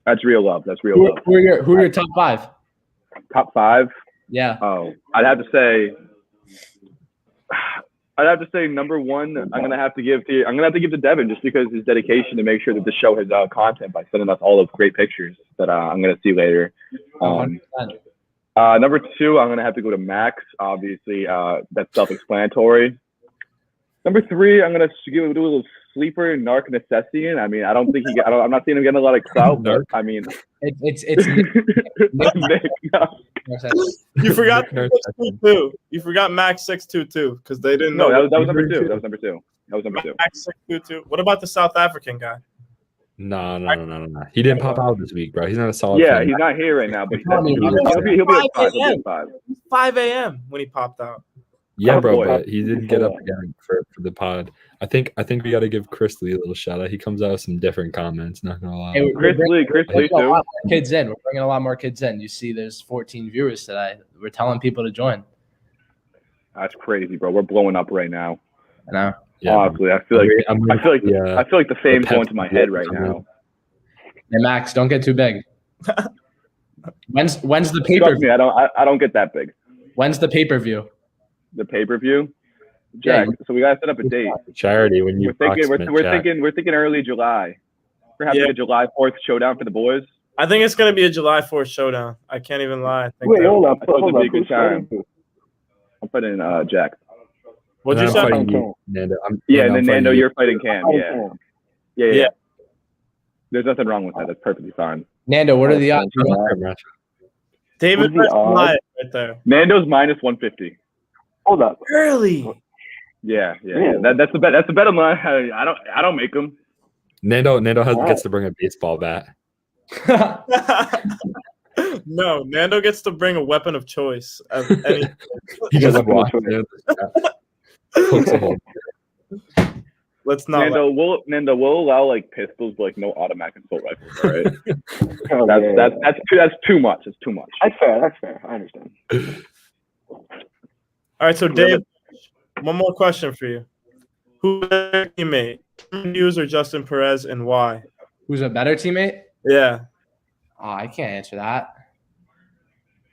S2: that's real love.
S10: Who are your top 5?
S2: Top 5?
S10: Yeah.
S2: Oh, I'd have to say number 1. I'm gonna have to give to Devin, just because his dedication to make sure that the show has content by sending us all of great pictures that I'm gonna see later. Number 2, I'm gonna have to go to Max. Obviously, that's self-explanatory. Number 3, I'm gonna do a little sleeper Narc Necessian. I mean, I don't think I'm not seeing him getting a lot of clout, but I mean,
S10: it's
S2: Nick, no.
S1: You forgot 622. You forgot Max 622 because they didn't know.
S2: No, that was number 2. That was number 2.
S1: Max 622. What about the South African guy?
S4: No. He didn't pop out this week, bro. He's not a solid.
S2: Yeah,
S4: fan.
S2: he's not here right now, but he'll be at 5.
S1: 5 a.m. when he popped out.
S4: Yeah, bro,
S2: boy.
S4: but he didn't get up again for the pod. I think we got to give Chris Lee a little shout out. He comes out with some different comments. Not gonna lie.
S10: Hey,
S2: Chris Lee too.
S10: Kids in. We're bringing a lot more kids in. You see, there's 14 viewers today. We're telling people to join.
S2: That's crazy, bro. We're blowing up right now.
S10: I know.
S4: Yeah,
S2: honestly, I feel like the fame's going to my head right now.
S10: Hey Max, don't get too big. When's the
S2: Trust
S10: pay-per-view?
S2: me, I don't get that big.
S10: When's the pay-per-view?
S2: The pay-per-view, Jack. So we gotta set up a date.
S4: Charity when you
S2: We're thinking early July. We're having a July 4th showdown for the boys.
S1: I think it's gonna be a July 4th showdown. I can't even lie. I think
S3: Wait,
S1: that-
S3: hold up.
S2: I thought
S3: Hold
S2: it'd be
S3: up.
S2: a good
S3: Who's
S2: time.
S3: fighting?
S2: I'm fighting Jack.
S1: What'd
S4: And
S1: you
S4: then
S1: say?
S4: I'm fighting you,
S3: Cam.
S4: Nando.
S2: Yeah,
S4: and
S2: and
S4: I'm
S2: then
S4: fighting
S2: Nando,
S4: you.
S2: you're fighting Cam.
S3: Oh,
S2: Yeah.
S3: Cam.
S2: Yeah.
S1: Yeah.
S2: There's nothing wrong with that. That's perfectly fine.
S10: Nando, what are the
S3: Oh,
S10: odds?
S4: That's a fair match.
S1: David
S3: What's the
S1: versus
S3: odds?
S1: Goliath right there.
S2: Nando's minus 150.
S3: Hold up.
S1: Early.
S2: Yeah.
S3: Really?
S2: That's the bet. That's the bet on mine. I don't make them.
S4: Nando
S3: Alright.
S4: gets to bring a baseball bat.
S1: No, Nando gets to bring a weapon of choice. Of any,
S4: He just
S3: Weapon of
S4: walks
S3: choice.
S4: in, pokes a hole.
S1: let's not.
S2: Nando will allow like pistols, but like no automatic assault rifles. All right.
S3: Oh, yeah.
S2: That's too much. It's too much.
S3: That's fair. That's fair. I understand.
S1: All right, so Dave, one more question for you. Who's your teammate? Cameron Hughes or Justin Perez, and why?
S10: Who's a better teammate?
S1: Yeah.
S10: Oh, I can't answer that.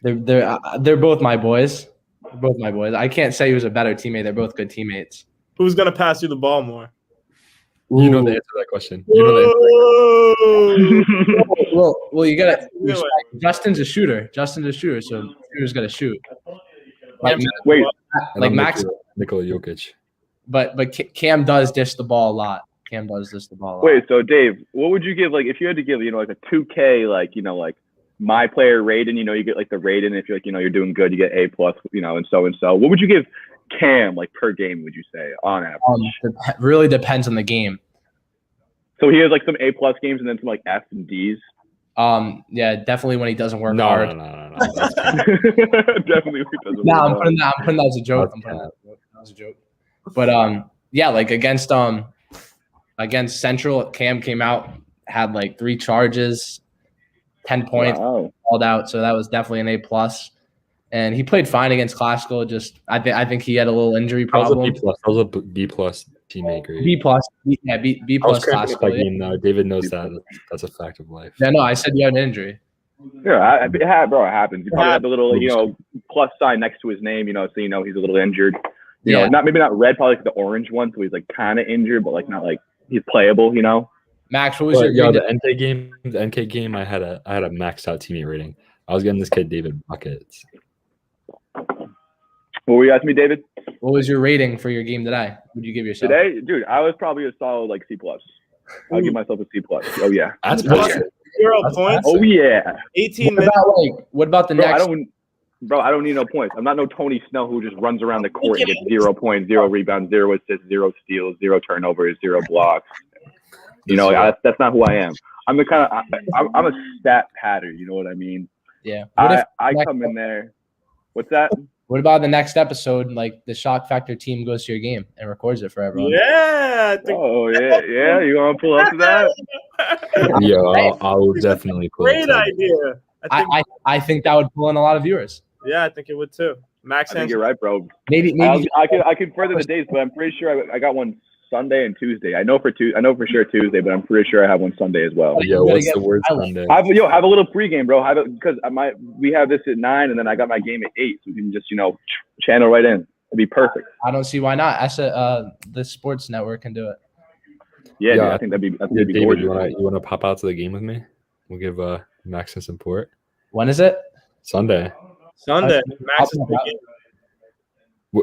S10: They're both my boys. They're both my boys. I can't say who's a better teammate. They're both good teammates.
S1: Who's gonna pass you the ball more?
S4: You know the answer to that question. You know the answer.
S1: Whoa.
S10: Well, you gotta.
S1: Really?
S10: Justin's a shooter. So shooter's gotta shoot. Like,
S2: Wait.
S4: And
S10: like
S4: I'm
S10: Max,
S4: Nikola Jokic.
S10: but Cam does dish the ball a lot.
S2: Wait. So Dave, what would you give like if you had to give like a 2K like like my player rating? You get like the rating if you're like you're doing good, you get A+. And so. What would you give Cam like per game? Would you say on average?
S10: Really depends on the game.
S2: So he has like some A+ games and then some like F and Ds.
S10: Yeah, definitely when he doesn't work
S4: No.
S10: hard.
S4: That's
S2: Definitely.
S10: No, I'm putting that as a joke. That was a joke. But yeah, like against Central, Cam came out, had like 3 charges, 10 points,
S2: Wow.
S10: called out. So that was definitely an A+. And he played fine against Classical. Just I think he had a little injury
S4: That was a
S10: problem.
S4: B+. That was a B+ teammate grade.
S10: B+, yeah, B
S4: I was
S10: plus
S4: cramping up
S10: Classical.
S4: that
S10: Yeah.
S4: game though. David knows that. That's a fact of life.
S10: No, I said you had an injury.
S2: Yeah, it happens. You probably have the little plus sign next to his name, so he's a little injured.
S10: Yeah.
S2: Maybe not red, probably like the orange one, so he's like kind of injured, but like not like he's playable.
S10: Max, what was
S4: But,
S10: your
S4: the
S10: grade?
S4: NK game, I had a maxed out teammate rating. I was getting this kid David buckets.
S2: What were you asking me, David?
S10: What was your rating for your game today? What would you give yourself?
S2: Today, dude, I was probably a solid like C+. I'll give myself a C+. Oh yeah.
S4: That's
S2: Oh,
S4: awesome.
S1: 0 points.
S2: Oh yeah.
S1: 18
S10: What
S1: minutes.
S10: about what about the
S2: Bro,
S10: next?
S2: I don't need no points. I'm not no Tony Snell who just runs around the court and gets 0 points, 0 rebounds, 0 assists, 0 steals, 0 turnovers, 0 blocks. That's not who I am. I'm the kind of I'm a stat patter. You know what I mean?
S10: Yeah.
S2: I come in there. What's that?
S10: What about the next episode? Like the Shock Factor team goes to your game and records it for everyone.
S1: Yeah. I think
S2: Oh yeah. You want to pull up to that?
S4: Yeah, I will definitely pull
S1: great
S4: it up.
S1: idea.
S10: I think that would pull in a lot of viewers.
S1: Yeah, I think it would too. Max
S2: I think you're right, bro.
S10: Maybe
S2: I can further the dates, but I'm pretty sure I got one Sunday and Tuesday. I know for sure Tuesday, but I'm pretty sure I have one Sunday as well.
S4: Yo, what's the word Sunday?
S2: Have a little pregame, bro. Because we have this at 9, and then I got my game at 8, so we can just channel right in. It'd be perfect.
S10: I don't see why not. The sports network can do it.
S2: Yeah,
S4: Yeah,
S2: dude, I think that'd be
S4: David,
S2: gorgeous.
S4: you wanna pop out to the game with me? We'll give Max some support.
S10: When is it?
S4: Sunday.
S1: Sunday. Max is
S10: I'll-
S1: the game.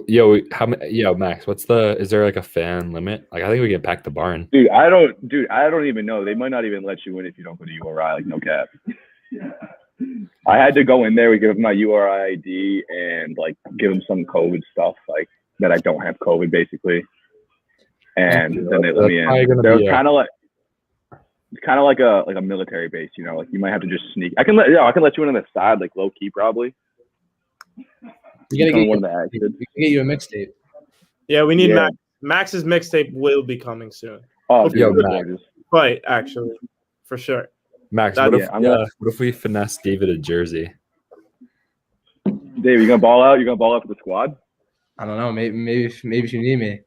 S4: Yo, Max, is there like a fan limit? Like I think we can pack the barn.
S2: Dude, I don't even know. They might not even let you in if you don't go to URI. Like no cap. I had to go in there. We give them my URI ID and like give them some COVID stuff, like that I don't have COVID basically. And then they let me in. They're kind of like. It's kind of like a military base, like you might have to just sneak. I can let you in on the side, like low key probably.
S10: You gotta
S2: one of the exits.
S10: get you a mixtape.
S1: Yeah, we need
S2: Yeah.
S1: Max. Max's mixtape will be coming soon.
S2: Oh,
S1: Hope
S2: dude,
S4: yo,
S2: that's
S4: Max.
S2: gorgeous.
S1: But actually, for sure.
S4: Max,
S1: That-
S4: what if we finesse David a jersey?
S2: Dave, you gonna ball out? You gonna ball out for the squad?
S10: I don't know. Maybe if you need me.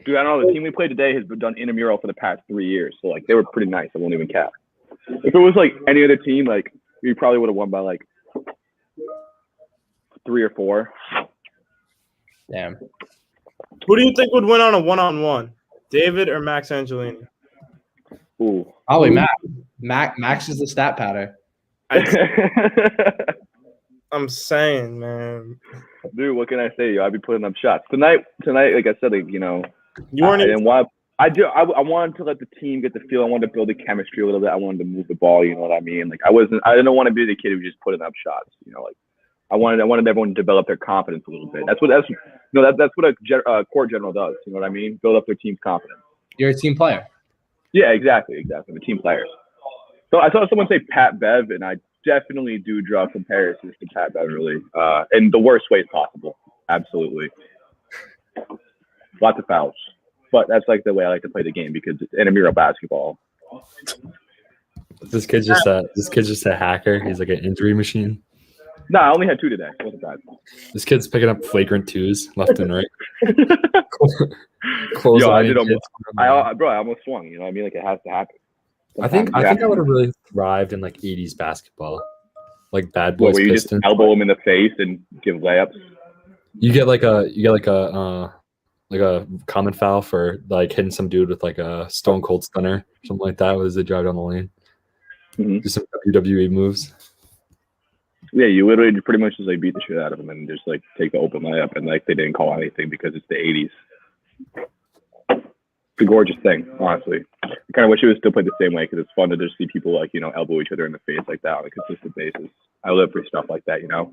S2: Dude, I don't know. The team we played today has been done intramural for the past 3 years, so like they were pretty nice. I won't even cap. If it was like any other team, like we probably would have won by like 3 or 4.
S10: Damn.
S1: Who do you think would win on a one-on-one? David or Max Angelini?
S2: Ooh.
S10: Probably Max is the stat pattern.
S1: I'm saying, man.
S2: Dude, what can I say? I'd be putting up shots tonight. Like I said, like,
S1: You weren't
S2: I
S1: even
S2: didn't want. I wanted to let the team get the feel. I wanted to build the chemistry a little bit. I wanted to move the ball. You know what I mean? Like I didn't want to be the kid who just putting up shots. You know, like I wanted everyone to develop their confidence a little bit. That's what a court general does. You know what I mean? Build up their team's confidence.
S10: You're a team player.
S2: Yeah, exactly. I'm a team player. So I saw someone say Pat Bev, and I definitely do draw comparisons to Pat Beverly in the worst ways possible. Absolutely. Lots of fouls. But that's like the way I like to play the game because it's intramural basketball.
S4: This kid's just a hacker. He's like an injury machine.
S2: No, I only had 2 today. It wasn't bad.
S4: This kid's picking up flagrant 2s left and right.
S2: Yo, I almost swung. You know what I mean? Like it has to happen.
S4: I think I would have really thrived in like 80s basketball, like Bad Boys
S2: where you
S4: Pistons.
S2: just elbow him in the face and give layups.
S4: You get like a common foul for like hitting some dude with like a stone cold stunner, something like that. Was a drive down the lane.
S2: Mm-hmm.
S4: Do some WWE moves.
S2: Yeah, you literally pretty much just like beat the shit out of them and just like take the open layup and like they didn't call anything because it's the 80s. It's a gorgeous thing, honestly. I kind of wish it was still played the same way because it's fun to just see people like, you know, elbow each other in the face like that on a consistent basis. I live for stuff like that, you know?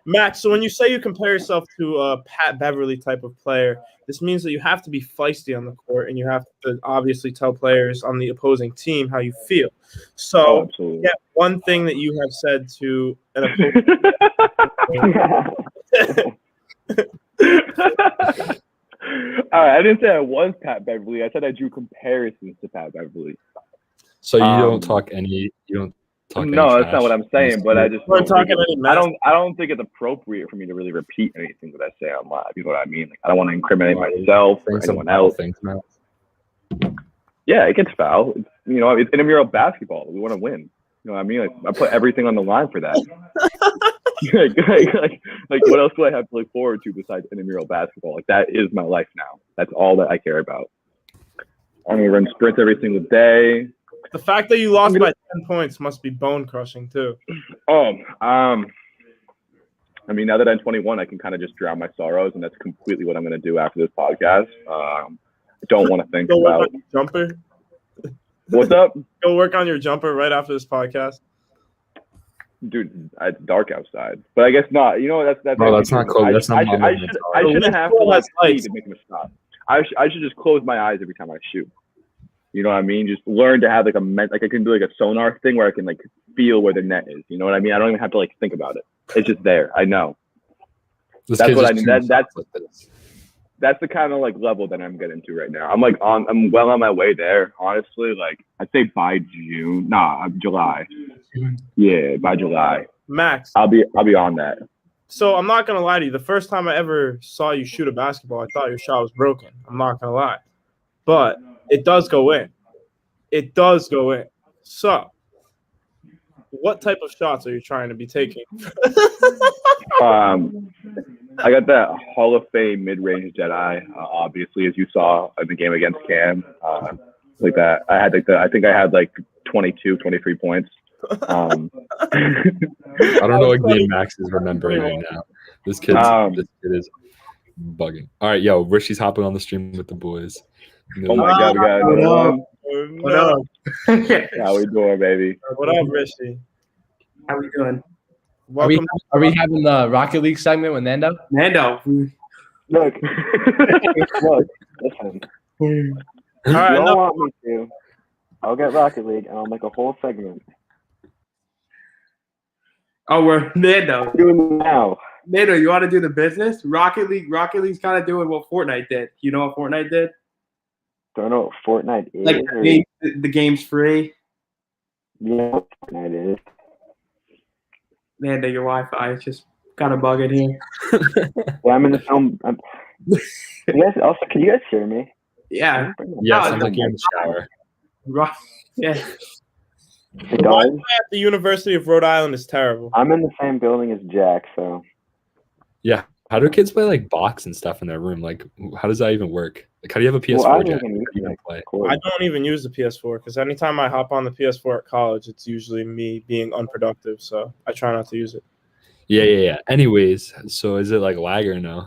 S1: Max, so when you say you compare yourself to a Pat Beverly type of player, this means that you have to be feisty on the court and you have to obviously tell players on the opposing team how you feel. So, one thing that you have said to an opposing
S2: All right, I didn't say I was Pat Beverly. I said I drew comparisons to Pat Beverly.
S4: So you don't talk any. You don't talk.
S2: No, that's not what I'm saying. But I just
S1: don't think
S2: I don't think it's appropriate for me to really repeat anything that I say on live. You know what I mean? Like, I don't want to incriminate myself or anyone else. Yeah, it gets foul. You know, it's intramural basketball. We want to win. You know what I mean? Like, I put everything on the line for that. like what else do I have to look forward to besides intramural basketball? Like that is my life now. That's all that I care about. I'm gonna run sprints every single day.
S1: The fact that you lost by 10 points must be bone crushing too.
S2: I mean, now that I'm 21, I can kind of just drown my sorrows, and that's completely what I'm gonna do after this podcast. I don't want to think about
S1: jumper.
S2: What's up?
S1: Go work on your jumper right after this podcast.
S2: Dude, it's dark outside, but I guess not. You know, that's
S4: not close. That's not.
S2: I shouldn't have to like see to make him stop. I should just close my eyes every time I shoot. You know what I mean? Just learn to have like I can do like a sonar thing where I can like feel where the net is. You know what I mean? I don't even have to like think about it. It's just there. I know. That's what I mean. That's the kind of like level that I'm getting to right now. I'm well on my way there. Honestly, like I'd say by July. Yeah, by July.
S1: Max,
S2: I'll be on that.
S1: So I'm not gonna lie to you. The first time I ever saw you shoot a basketball, I thought your shot was broken. I'm not gonna lie, but it does go in. It does go in. So, what type of shots are you trying to be taking?
S2: I got that Hall of Fame mid-range Jedi, obviously, as you saw in the game against Cam. Like that, I think I had like 22, 23 points.
S4: I don't know what game Max is remembering right now. This kid is bugging. All right, yo, Rishi's hopping on the stream with the boys.
S2: Oh my God, we got another one.
S11: What up?
S2: How we doing, baby?
S1: What up, Rishi?
S11: How we doing?
S1: Welcome.
S10: Are we having the Rocket League segment with Nando?
S11: Nando.
S3: Look, listen.
S1: All
S3: If
S1: right,
S3: you don't want me to, I'll get Rocket League and I'll make a whole segment.
S11: Oh, we're Nando.
S3: Doing it now.
S11: Nando, you want to do the business? Rocket League's kind of doing what Fortnite did. You know what Fortnite did?
S3: Don't know what Fortnite is.
S11: Like the game's free.
S3: Yeah, what Fortnite is.
S11: Nando, your Wi-Fi is just kind of bugging here.
S3: Well, I'm in the film. You guys, also, can you guys hear me?
S11: Yeah.
S4: Yeah, sounds like you're in the shower.
S11: Yeah.
S3: It
S1: Wi-Fi
S3: does?
S1: at the University of Rhode Island is terrible.
S3: I'm in the same building as Jack, so.
S4: Yeah, How do kids play like box and stuff in their room? Like, how does that even work? Like, how do you have a PS4?
S3: Well, I don't
S4: Jack?
S3: even
S4: How
S3: use
S4: do you even
S3: it.
S4: play?
S3: Cool.
S1: I don't even use the PS4 because anytime I hop on the PS4 at college, it's usually me being unproductive. So I try not to use it.
S4: Yeah. Anyways, so is it like lag or no?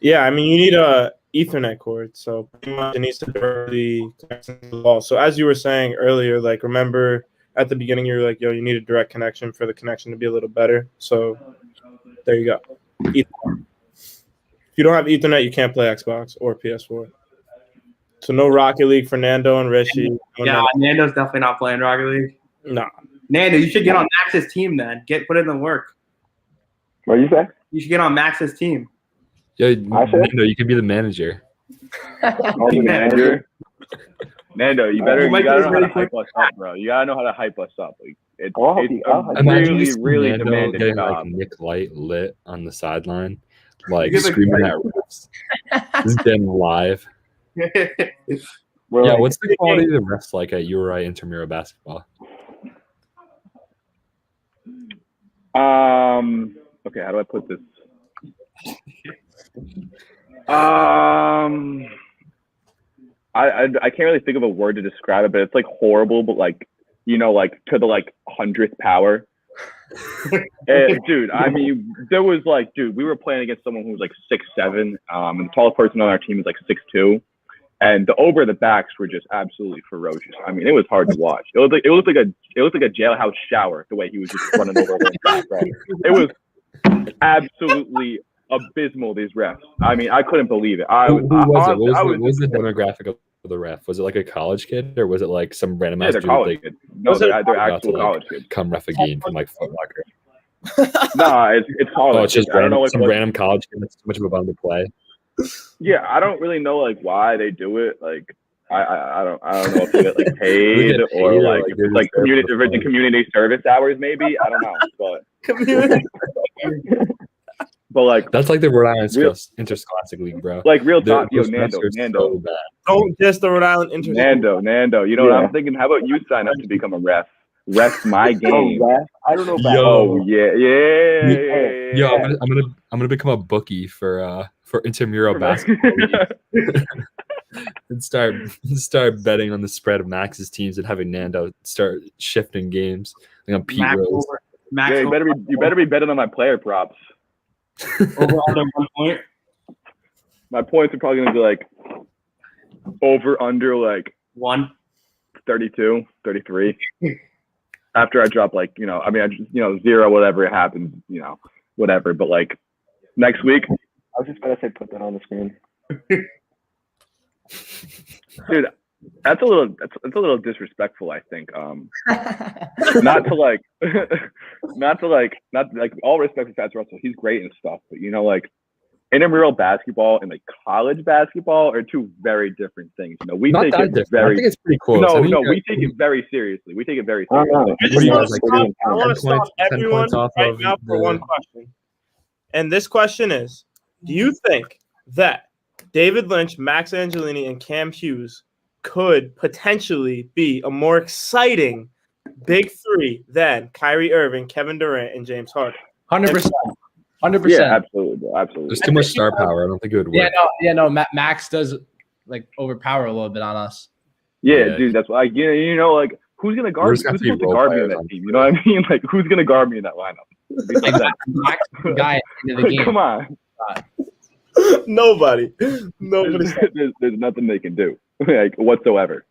S1: Yeah, I mean, you need a Ethernet cord, so pretty much it needs to directly connect to the wall. So as you were saying earlier, like remember at the beginning you were like, yo, you need a direct connection for the connection to be a little better. So there you go. Ethernet. If you don't have Ethernet, you can't play Xbox or PS4. So no Rocket League for Nando and Rishi.
S11: Yeah, Nando's definitely not playing Rocket League.
S1: Nah.
S11: Nando, you should get on Max's team then. Put in the work.
S3: What you say?
S11: You should get on Max's team.
S4: Yeah,
S3: I should?
S4: Nando, you could be the manager.
S2: I'll be manager. Nando, you gotta know how to hype us up, bro. You gotta know how to hype us up. Like it's a
S4: Imagine
S2: really,
S4: just
S2: really
S4: Nando
S2: demanding
S4: getting
S2: job.
S4: like Nick Light lit on the sideline, like
S11: You give a
S4: screaming
S11: great-
S4: at refs. Just getting live.
S3: We're
S4: Yeah,
S3: like,
S4: what's the quality of the refs like at URI Intramural basketball?
S2: Okay, how do I put this? I can't really think of a word to describe it, but it's like horrible, but like, you know, like to the like 100th power. Dude, I mean, there was like, dude, we were playing against someone who was like 6'7", and the tallest person on our team was like 6'2", and the over the backs were just absolutely ferocious. I mean, it was hard to watch. It looked like a jailhouse shower the way he was just running over one back, bro. It was absolutely abysmal, these refs. I mean, I couldn't believe it.
S4: Who was it? What was the demographic of the ref? Was it like a college kid or was it like some random
S2: Yeah,
S4: ass
S2: they're
S4: dude
S2: college
S4: that
S2: kids. No, they're
S4: got
S2: actual
S4: to,
S2: college kids.
S4: come ref a game from like Foot Locker?
S2: Nah, it's college.
S4: Oh, it's just
S2: I don't know
S4: random, some
S2: what,
S4: random college kid that's too much of a bum to play.
S2: yeah, I don't really know like why they do it. Like I don't know if they get like paid
S4: get
S2: or
S4: paid or,
S2: like
S4: like,
S2: if
S4: they're
S2: it's like
S4: just there
S2: community
S4: for fun.
S2: community service hours maybe. I don't know, but
S1: Community.
S2: but like
S4: That's like the Rhode Island
S2: Real-
S4: Interscholastic League, bro.
S2: like real talk, yo,
S4: Those refs are
S2: Nando,
S4: so bad.
S1: Don't diss the Rhode Island International.
S2: Nando. You know what
S3: Yeah.
S2: I'm thinking? How about you sign up to become a ref? Ref my
S3: oh,
S2: game.
S3: ref? I don't know about
S2: Oh yeah.
S4: Yo, I'm gonna become a bookie for intramural basketball league and start betting on the spread of Max's teams and having Nando start shifting games. Like on Pete
S11: Max
S4: Rose.
S11: over. Max
S2: Yeah, you better be betting on my player props.
S11: over under 1 point.
S2: My points are probably gonna be like over under like
S11: 1.
S2: 32, 33. After I drop like, you know, I mean, I just, you know, 0, whatever it happens, you know, whatever. But like next week,
S3: I was just about to say put that on the screen.
S2: dude, that's a little disrespectful, I think. Not all respect to Fats Russell. He's great and stuff, but you know, like intramural basketball and like college basketball are two very different things. You know, we
S4: Not
S2: take
S4: that
S2: it
S4: different. I
S2: very
S4: think it's pretty close. I think
S2: we take it very seriously. We take it very
S3: I
S2: seriously.
S3: don't know.
S1: I
S4: What
S1: just
S4: do you
S1: want
S4: guys
S1: to
S4: like,
S1: stop, I want to
S4: 10 points-
S1: stop
S4: 10
S1: everyone
S4: points off
S1: right
S4: of
S1: now for
S4: the-
S1: one question. And this question is, do you think that David Lynch, Max Angelini, and Cam Hughes could potentially be a more exciting big three than Kyrie Irving, Kevin Durant, and James Harden?
S10: 100%. 100%.
S2: Yeah, absolutely.
S4: There's too much star power. I don't think it would work.
S10: Max does like overpower a little bit on us.
S2: Yeah, dude, that's why you know, like who's gonna guard?
S4: We're
S2: Who's
S4: just gonna
S2: supposed to
S4: be role
S2: guard me in
S4: players
S2: that
S4: on
S2: team? You know what I mean? Like who's gonna guard me in that lineup? Besides that-
S10: Max is the guy at the end of the game.
S2: Come on,
S1: Nobody.
S2: there's nothing they can do like whatsoever.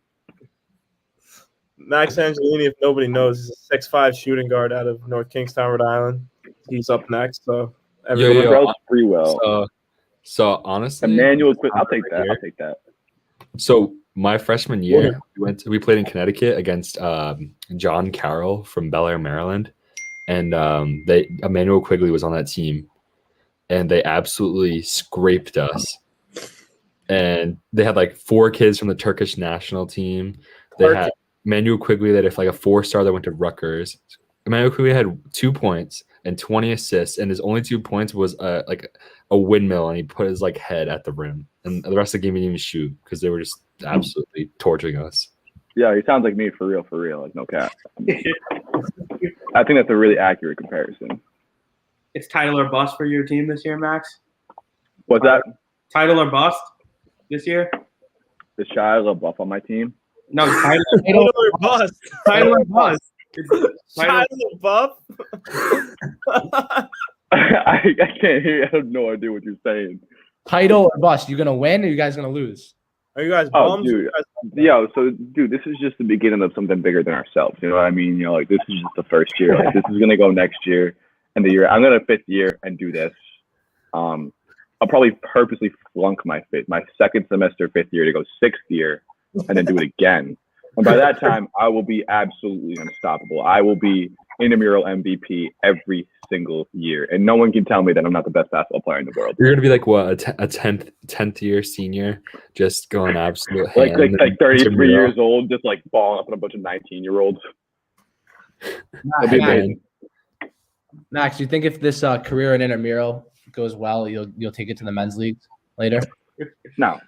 S1: Max Angelini, if nobody knows, is a 6'5" shooting guard out of North Kingstown, Rhode Island. He's up next, so everybody.
S2: Latrell Sprewell,
S4: So honestly,
S2: Emmanuel. I'll take that. I'll take that.
S4: So my freshman year, we played in Connecticut against John Carroll from Bel Air, Maryland, and Emmanuel Quigley was on that team, and they absolutely scraped us. And they had like 4 kids from the Turkish national team. They had Emmanuel Quigley that if like a 4-star that went to Rutgers. Emmanuel Quigley had 2 points and 20 assists, and his only 2 points was like a windmill, and he put his like head at the rim, and the rest of the game he didn't even shoot because they were just absolutely torturing us.
S2: Yeah, he sounds like me for real. Like no cap. I think that's a really accurate comparison.
S11: It's title or bust for your team this year, Max?
S2: What's that?
S11: Title or bust this year?
S2: Is Shia LaBeouf on my team?
S11: No, title,
S1: Title or bust.
S11: title or bust.
S1: Shia LaBeouf.
S2: I can't hear you. I have no idea what you're saying.
S12: Title or bust? You gonna win or you guys gonna lose?
S1: Are you guys
S2: Oh,
S1: bums?
S2: dude. Yeah, so dude, this is just the beginning of something bigger than ourselves. You know what I mean? You know, like this is just the first year. Like this is gonna go next year and the year. I'm gonna fifth year and do this. I'll probably purposely flunk my second semester, fifth year to go sixth year and then do it again. And by that time, I will be absolutely unstoppable. I will be intramural MVP every single year, and no one can tell me that I'm not the best basketball player in the world.
S4: You're gonna be like what, a 10th year senior, just going absolute
S2: Like
S4: ham and
S2: 33
S4: intramural.
S2: years old, just like balling up on a bunch of 19-year-olds. That'd be amazing.
S12: Max, do you think if this career in intramural goes well, you'll take it to the men's leagues later?
S2: No.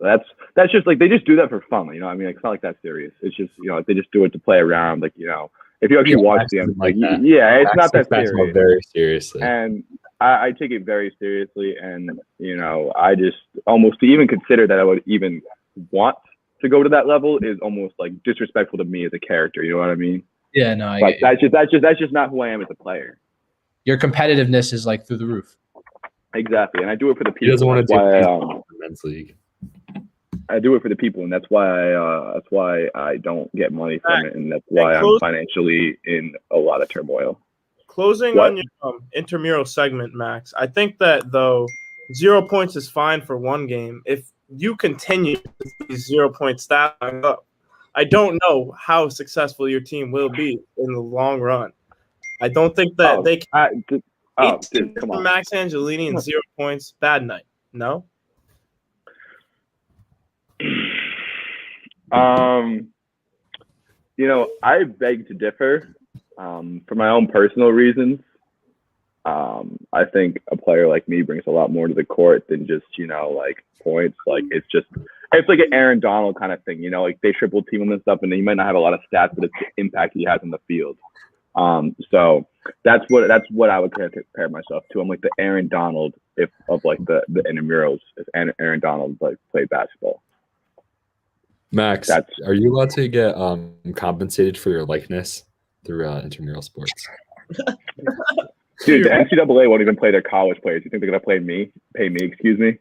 S2: That's just like they just do that for fun. You know, what I mean, like, it's not like that serious. It's just, you know, like, they just do it to play around. Like, you know, if you actually watch the end, like,
S4: that.
S2: yeah, it's not that
S4: Max takes basketball
S2: serious.
S4: very seriously.
S2: And I take it very seriously. And, you know, I just almost to even consider that I would even want to go to that level is almost like disrespectful to me as a character. You know what I mean?
S12: Yeah, no, I
S2: Like
S12: get you.
S2: that's just not who I am as a player.
S12: Your competitiveness is like through the roof.
S2: Exactly, and I do it for the people.
S4: He doesn't want to
S2: That's
S4: do
S2: why,
S4: the men's league.
S2: I do it for the people, and that's why I don't get money from it, and that's why I'm financially in a lot of turmoil.
S1: Closing
S2: What?
S1: on your intramural segment, Max. I think that though 0 points is fine for one game. If you continue these 0 point stats up, I don't know how successful your team will be in the long run. I don't think that they can.
S2: Dude, come on.
S1: Max Angelini and 0 points. Bad night. No.
S2: You know, I beg to differ. For my own personal reasons, I think a player like me brings a lot more to the court than just, you know, like points. Like it's like an Aaron Donald kind of thing, you know, like they triple team him and stuff, and he might not have a lot of stats, but it's the impact he has on the field. So that's what I would compare myself to. I'm like the Aaron Donald of like the intramurals. If Aaron Donald like played basketball.
S4: Max, are you allowed to get compensated for your likeness through intramural sports?
S2: Dude, the NCAA won't even play their college players. You think they're gonna pay me? Excuse me.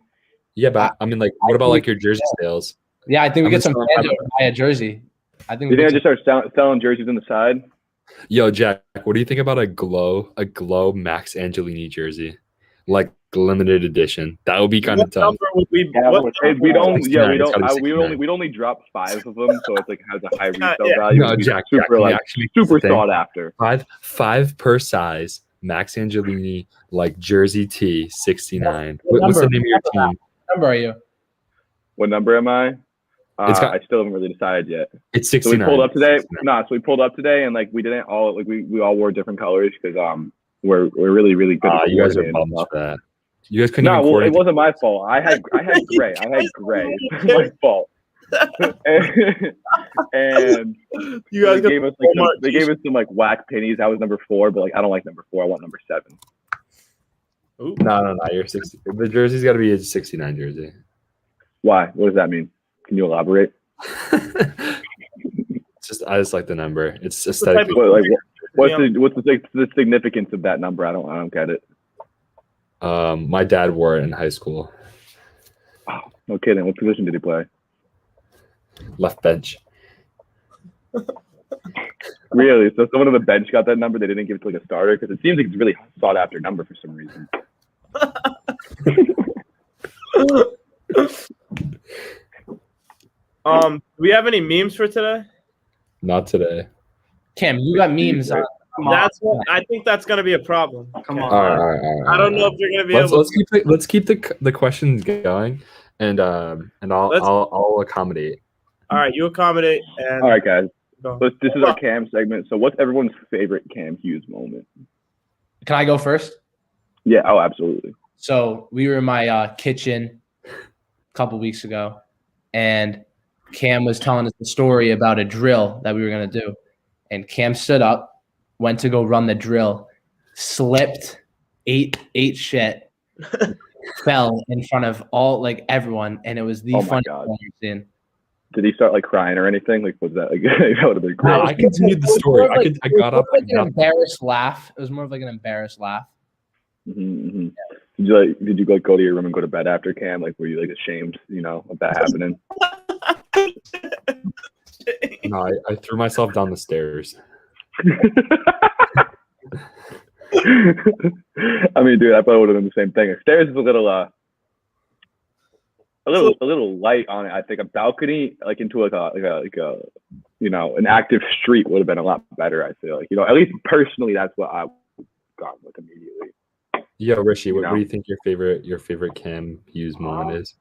S4: Yeah, but I mean, like, what about like your jersey sales?
S12: Yeah, I think we
S4: I'm
S12: get
S4: just
S12: some
S4: throwing
S12: fans
S4: out-
S12: to buy a jersey. I think
S2: You think I just start selling jerseys on the side?
S4: Yo, Jack, what do you think about a glow Max Angelini jersey, like limited edition? That would be kind of
S1: What
S4: tough.
S1: number would we?
S2: Yeah,
S1: what
S2: we don't. Yeah, we
S4: 69, it's
S2: don't.
S4: gotta be
S2: We'd
S4: 69.
S2: only drop 5 of them, so it's like has a high resale
S1: Yeah.
S2: value.
S4: No,
S2: It's
S4: Jack,
S2: super
S4: can we
S2: like
S4: actually
S2: super
S4: think?
S2: sought after.
S4: Five per size. Max Angelini, like jersey T, 69.
S12: What
S4: What's the
S12: number?
S4: name of your team?
S12: What number are you?
S2: What number am I?
S4: It's got-
S2: I still haven't really decided yet.
S4: It's
S2: So
S4: 69.
S2: we pulled up today.
S4: 69.
S2: So we pulled up today, and like we didn't all like we all wore different colors because we're really good. At
S4: You guys are
S2: coordinating
S4: bums
S2: stuff.
S4: for that. You guys couldn't
S2: No,
S4: even
S2: well, it
S4: coordinate.
S2: wasn't my fault. I had gray. It's my fault. and
S1: You guys
S2: they
S1: got
S2: gave us like
S1: Walmart
S2: they gave us some like whack pennies. I was number 4, but like I don't like number 4. I want number 7.
S1: Ooh.
S4: No. You're 60. The jersey's got to be a 69 jersey.
S2: Why? What does that mean? Can you elaborate?
S4: I just like the number. It's
S1: type
S4: aesthetic.
S1: of-
S2: What's the significance of that number? I don't get it.
S4: My dad wore it in high school.
S2: Oh, no kidding. What position did he play?
S4: Left bench.
S2: Really? So someone on the bench got that number. They didn't give it to like a starter because it seems like it's a really sought after number for some reason.
S1: Do we have any memes for today?
S4: Not today.
S12: Cam, you got memes.
S1: That's what I think. That's going to be a problem.
S11: Come on.
S4: All right.
S1: I don't know if you're going to be able.
S4: Let's keep the questions going, and I'll accommodate.
S1: All right, you accommodate. And
S2: All right, guys.
S1: go.
S2: So this is our Cam segment. So what's everyone's favorite Cam Hughes moment?
S12: Can I go first?
S2: Yeah. Oh, absolutely.
S12: So we were in my kitchen a couple weeks ago, and Cam was telling us the story about a drill that we were going to do. And Cam stood up, went to go run the drill, slipped, ate shit, fell in front of everyone, and it was the
S2: Oh my
S12: funniest
S2: God.
S12: thing I've seen.
S2: Did he start like crying or anything? Like, was that like that would have been
S4: No,
S2: great?
S4: I continued the story. I got up.
S12: Like an embarrassed laugh. It was more of like an embarrassed laugh.
S2: Mm-hmm. Did you like go to your room and go to bed after Cam? Like, were you like ashamed, of that happening?
S4: No, I threw myself down the stairs.
S2: I mean, dude, I probably would have done the same thing. Stairs is a little light on it. I think a balcony, like into like a an active street would have been a lot better. I feel like, at least personally, that's what I got with immediately.
S4: Yeah, Rishi, what do you think your favorite Cam Hughes moment is?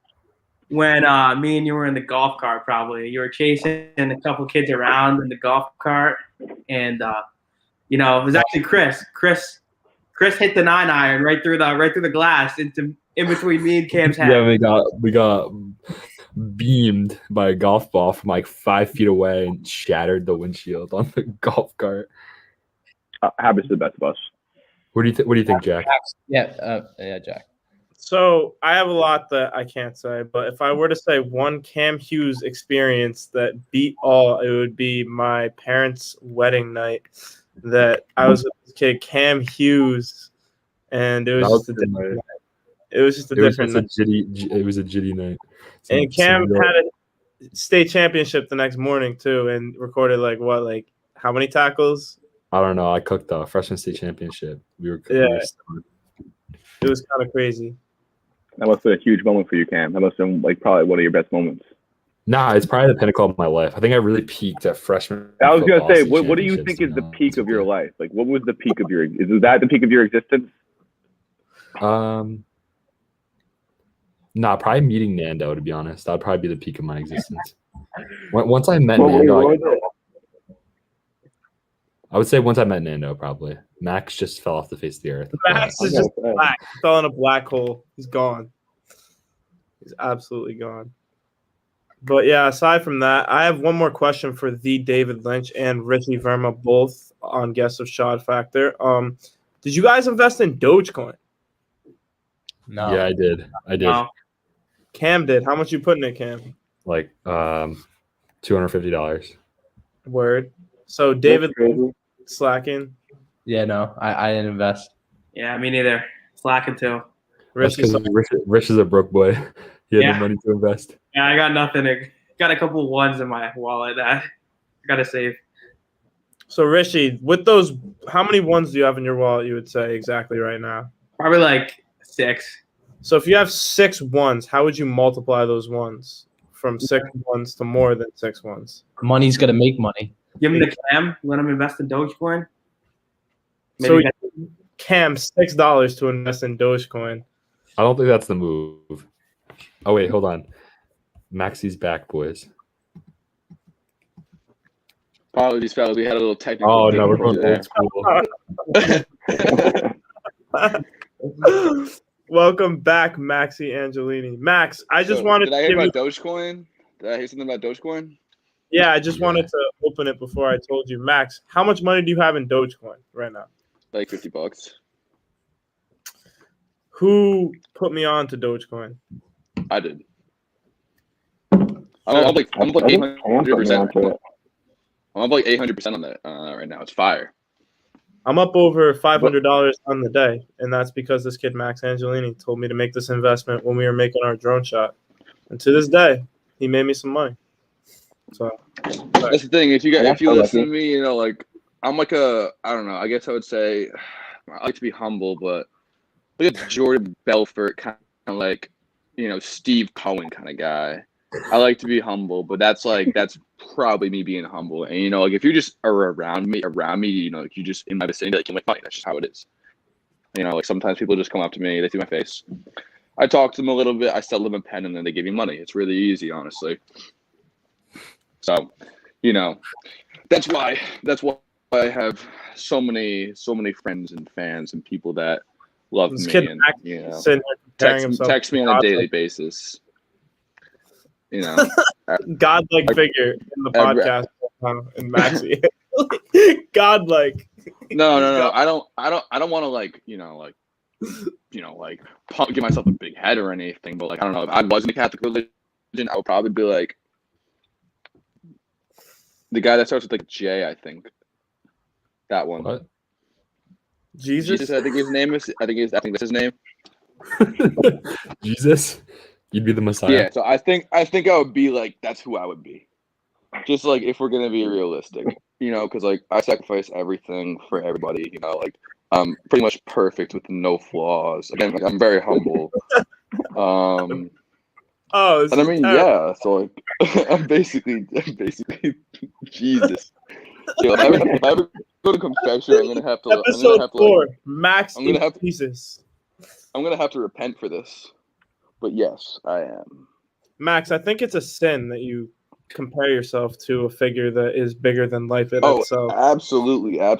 S11: When me and you were in the golf cart, probably you were chasing a couple kids around in the golf cart, and it was actually Chris. Chris hit the 9-iron right through the glass in between me and Cam's head.
S4: Yeah, we got beamed by a golf ball from like 5 feet away and shattered the windshield on the golf cart.
S2: Happens to the best of us.
S4: What do you think, Jack?
S12: Yeah, Jack.
S1: So I have a lot that I can't say, but if I were to say one Cam Hughes experience that beat all, it would be my parents' wedding night. That I was with this kid, Cam Hughes, and it was just a different night. It was just a different night.
S4: It was a jitty night.
S1: And Cam had a state championship the next morning too, and recorded how many tackles?
S4: I don't know. I cooked the freshman state championship. It
S1: was kind of crazy.
S2: That must have been a huge moment for you, Cam. That must have been probably one of your best moments.
S4: Nah, it's probably the pinnacle of my life. I think I really peaked at freshman.
S2: I was gonna say, what do you think is the peak of your life? Like, what was the peak of your? Is that the peak of your existence?
S4: Nah, probably meeting Nando. To be honest, that'd probably be the peak of my existence. Once I met Nando, I would say once I met Nando, probably. Max just fell off the face of the earth.
S1: Max is just black. He fell in a black hole. He's gone. He's absolutely gone. But yeah, aside from that, I have one more question for the David Lynch and Richie Verma, both on Guest of Shot Factor. Did you guys invest in Dogecoin?
S12: No.
S4: Yeah, I did.
S1: No. Cam did. How much you put in it, Cam?
S4: Like $250.
S1: Word. So David slacking.
S12: Yeah, no, I didn't invest.
S11: Yeah, me neither. Slacking too.
S4: Rich is a broke boy. He had the money to invest.
S11: Yeah, I got nothing. I got a couple of ones in my wallet that I gotta save.
S1: So Rishi, with those, how many ones do you have in your wallet? You would say exactly right now?
S11: Probably like 6.
S1: So if you have 6 ones, how would you multiply those ones from 6 ones to more than 6 ones?
S12: Money's gonna make money.
S11: Give him the Cam. Let him invest in Dogecoin.
S1: So Cam $6 to invest in Dogecoin.
S4: I don't think that's the move. Oh wait, hold on. Maxi's back, boys.
S13: Apologies, fellas. We had a little technical.
S4: Oh no, we're going
S13: old
S1: school. Welcome back, Maxi Angelini. Max, I just wanted
S13: to hear about Dogecoin? Did I hear something about Dogecoin?
S1: Yeah, I just wanted to open it before I told you. Max, how much money do you have in Dogecoin right now?
S13: Like $50.
S1: Who put me on to Dogecoin?
S13: I did. I'm like 800%. I'm up like 800% on that right now. It's fire.
S1: I'm up over $500 on the day, and that's because this kid Max Angelini told me to make this investment when we were making our drone shot. And to this day, he made me some money. So
S13: that's the thing. If you listen to me, I'm like I don't know. I guess I would say I like to be humble, but like a Jordan Belfort kind of like, Steve Cohen kind of guy. I like to be humble, but that's probably me being humble. And if you just are around me, you just in my vicinity, you make money. That's just how it is. Sometimes people just come up to me, they see my face. I talk to them a little bit, I sell them a pen, and then they give me money. It's really easy, honestly. So, that's why I have so many friends and fans and people that love me and text me on a daily basis.
S1: Godlike figure in the podcast and Maxi. Godlike.
S13: No. I don't want to like give myself a big head or anything. But like, I don't know. If I was in the Catholic religion, I would probably be like the guy that starts with like J. I think that one.
S4: What?
S1: Jesus.
S13: I think his name is. I think that's his name.
S4: Jesus, you'd be the Messiah.
S13: Yeah. So I think I would be like that's who I would be. Just like if we're gonna be realistic, because like I sacrifice everything for everybody. Like I'm pretty much perfect with no flaws. Again, like, I'm very humble.
S1: Oh,
S13: and I mean, yeah. So like, I'm basically Jesus. If I ever go to confession, I'm gonna have to.
S1: Episode 4, Max
S13: I'm gonna have
S1: Jesus.
S13: I'm gonna have to repent for this. But yes, I am.
S1: Max, I think it's a sin that you compare yourself to a figure that is bigger than life itself.
S13: Absolutely. Like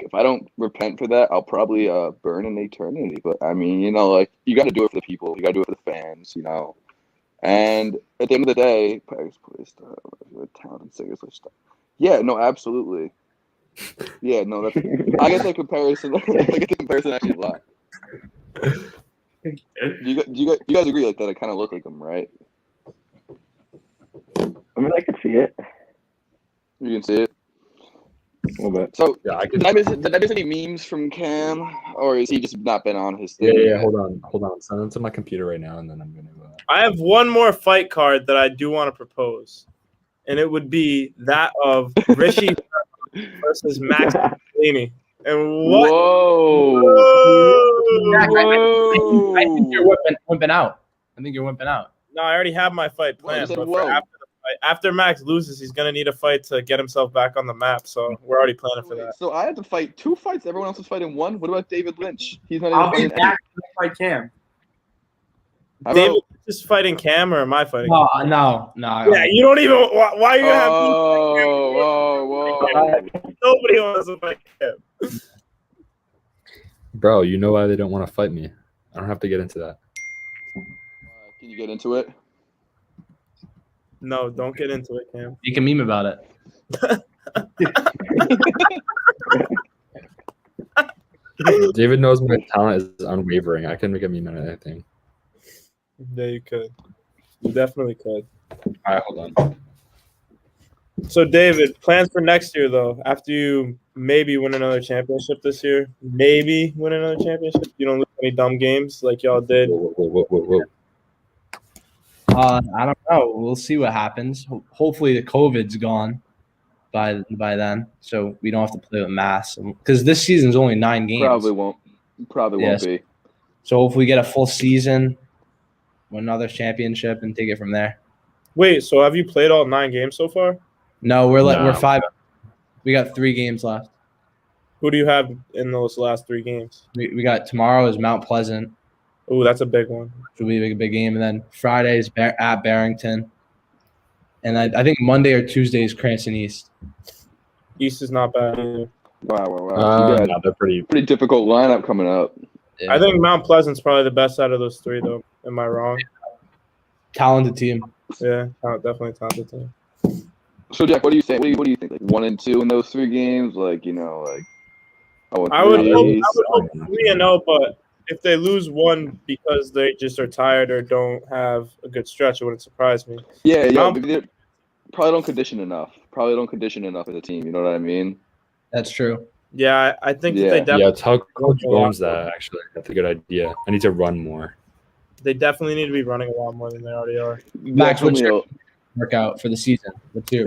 S13: if I don't repent for that, I'll probably burn in eternity. But I mean, like you got to do it for the people. You got to do it for the fans. And at the end of the day, talented singers. Yeah, no, absolutely. Yeah, no, that's. I get the comparison. I get the comparison actually a lot. You guys agree like that? I kind of look like them, right?
S3: I mean, I can see it.
S13: You can see it.
S3: A little bit.
S13: So, yeah, did I miss any memes from Cam, or is he just not been on his thing?
S4: Yeah. Hold on. Send it to my computer right now, and then I'm gonna.
S1: I have one more fight card that I do want to propose, and it would be that of Rishi versus Max Bellini. And what?
S13: Whoa!
S12: I think you're wimping out.
S1: No, I already have my fight planned. But for after Max loses, he's gonna need a fight to get himself back on the map. So we're already planning for that.
S13: So I have to fight 2 fights. Everyone else is fighting 1. What about David Lynch? He's not
S11: I'll
S13: even
S11: be
S13: fighting
S11: back to fight Cam.
S1: David Lynch is fighting Cam, or am I fighting?
S12: No.
S1: Yeah, you don't even. Why you have?
S13: Whoa!
S1: Nobody wants to fight Cam.
S4: Bro, you know why they don't want to fight me. I don't have to get into that.
S13: Can you get into it?
S1: No, don't get into it, Cam.
S12: You can meme about it.
S4: David knows my talent is unwavering. I can make a meme out of anything.
S1: Yeah, you could. You definitely could.
S4: All right, hold on.
S1: So, David, plans for next year, though, after you maybe win another championship this year, you don't lose any dumb games like y'all did.
S4: Whoa.
S12: I don't know. We'll see what happens. Hopefully the COVID's gone by then, so we don't have to play with masks. Because this season's only 9 games.
S13: Probably won't be.
S12: So hopefully we get a full season, win another championship, and take it from there.
S1: Wait, so have you played all 9 games so far?
S12: No, we're 5. We got 3 games left.
S1: Who do you have in those last 3 games?
S12: We got tomorrow is Mount Pleasant.
S1: Oh, that's a big one.
S12: Which will be a big game. And then Friday is at Barrington. And I think Monday or Tuesday is Cranston East.
S1: East is not bad either.
S13: Wow.
S4: They're pretty
S13: difficult lineup coming up.
S12: Yeah.
S1: I think Mount Pleasant's probably the best out of those 3, though. Am I wrong?
S12: Talented team.
S1: Yeah, definitely talented team.
S13: So, Jack, what do you think? What do you think? Like 1 and 2 in those 3 games? Like,
S1: I would hope 3-0, but if they lose 1 because they just are tired or don't have a good stretch, it wouldn't surprise me.
S13: Yeah, they probably don't condition enough. As a team. You know what I mean?
S12: That's true.
S1: Yeah, I think that they definitely.
S4: Yeah, tell Coach Gomes that. Actually, that's a good idea. I need to run more.
S1: They definitely need to be running a lot more than they already are.
S12: Max, what's your workout for the season? What's your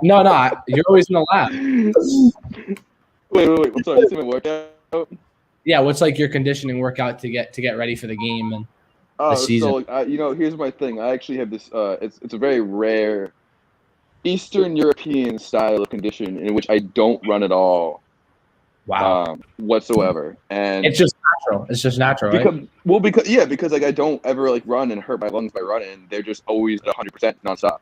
S12: No, you're always gonna laugh.
S13: Wait. I'm sorry. What's my workout?
S12: Yeah, what's like your conditioning workout to get ready for the game and the season?
S13: So here's my thing. I actually have this. It's a very rare Eastern European style of condition in which I don't run at all.
S12: Wow.
S13: Whatsoever, and
S12: it's just natural.
S13: Because like I don't ever like run and hurt my lungs by running. They're just always at 100% nonstop.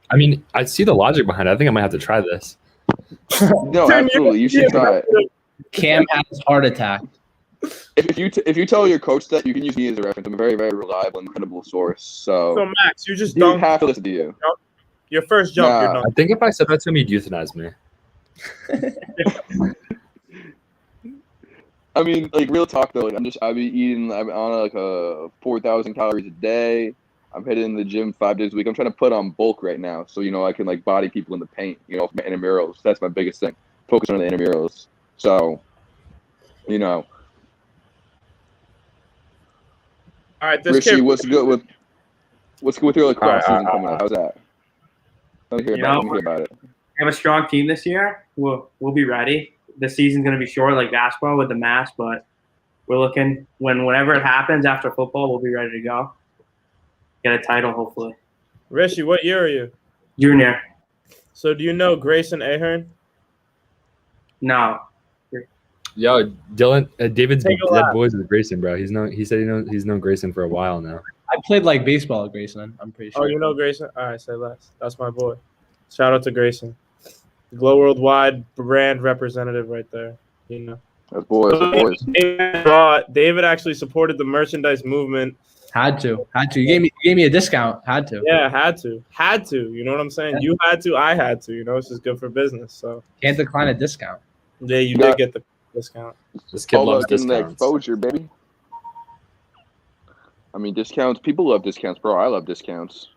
S4: I mean, I see the logic behind it. I think I might have to try this.
S13: No, absolutely, you should try it.
S12: Cam has heart attack.
S13: If you tell your coach that, you can use me as a reference. I'm a very, very reliable and credible source. So
S1: Max, you just
S13: don't have to listen to you.
S1: Your first jump, you're done.
S4: I think if I said that to him, he'd euthanize me.
S13: I mean, like real talk though. Like I'll be eating. I'm on like a 4,000 calories a day. I'm hitting the gym 5 days a week. I'm trying to put on bulk right now, so I can like body people in the paint. My intramurals. That's my biggest thing. Focus on the intramurals. So,
S1: All right, this
S13: Rishi,
S1: kid.
S13: what's good with your lacrosse season coming up? How's that? Let me hear about it.
S11: We have a strong team this year. We'll be ready. The season's going to be short like basketball with the mask, but we're looking whenever it happens after football, we'll be ready to go. Get a title, hopefully.
S1: Rishi, what year are you?
S11: Junior.
S1: So do you know Grayson Ahern?
S11: No.
S4: Yo, Dylan, David's
S1: Take a
S4: dead
S1: lap.
S4: boys with Grayson, bro. He said he's known Grayson for a while now.
S12: I played like baseball with Grayson. I'm pretty sure.
S1: Oh, you know Grayson? All right, say less. That's my boy. Shout out to Grayson. Glow Worldwide brand representative right there.
S13: That's boys.
S1: David actually supported the merchandise movement.
S12: Had to. You gave me a discount. Had to.
S1: Yeah, had to. You know what I'm saying? You had to. I had to. It's just good for business. So
S12: Can't decline a discount.
S1: yeah, you did get the discount.
S4: This kid
S13: All
S4: loves
S13: about getting the
S4: discounts.
S13: exposure, baby. I mean, discounts. People love discounts, bro. I love discounts.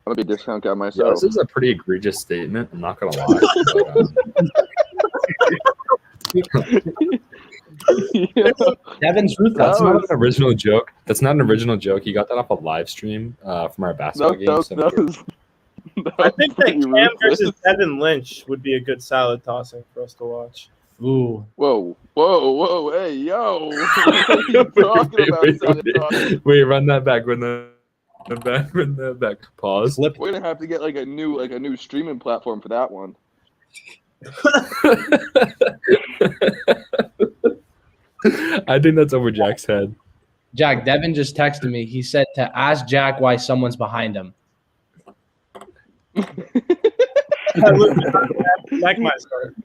S13: I'm gonna be a discount guy
S4: Yeah,
S13: myself.
S4: this is a pretty egregious statement. I'm not gonna lie.
S12: Devin's ruthless.
S4: That's not an original joke. That's not an original joke. He got that off a live stream from our basketball game.
S1: I think that Cam versus Devin Lynch would be a good salad tossing for us to watch.
S12: Ooh.
S13: Whoa, hey, yo. What are you talking about?
S4: Wait, run that back. Run that back. Pause.
S13: We're gonna have to get like a new streaming platform for that one.
S4: I think that's over Jack's head.
S12: Jack, Devin just texted me. He said to ask Jack why someone's behind him.
S1: Like my start.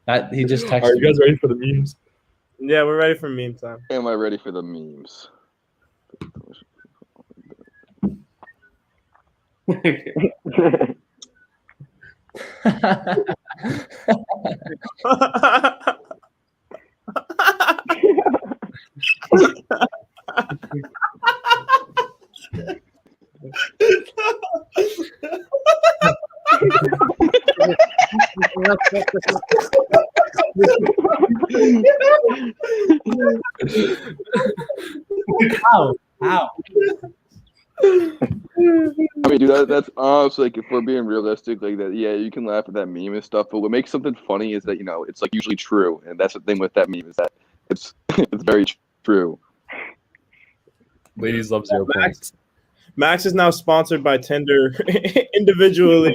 S12: That he just texted.
S4: Are you guys ready for the memes?
S1: Yeah, we're ready for meme time.
S13: Am I ready for the memes?
S12: How?
S13: I mean, dude, that's honestly, like, if we're being realistic, like that, yeah, you can laugh at that meme and stuff, but what makes something funny is that, it's like usually true, and that's the thing with that meme is that it's very true.
S4: Ladies love 0 points.
S1: Max is now sponsored by Tinder individually.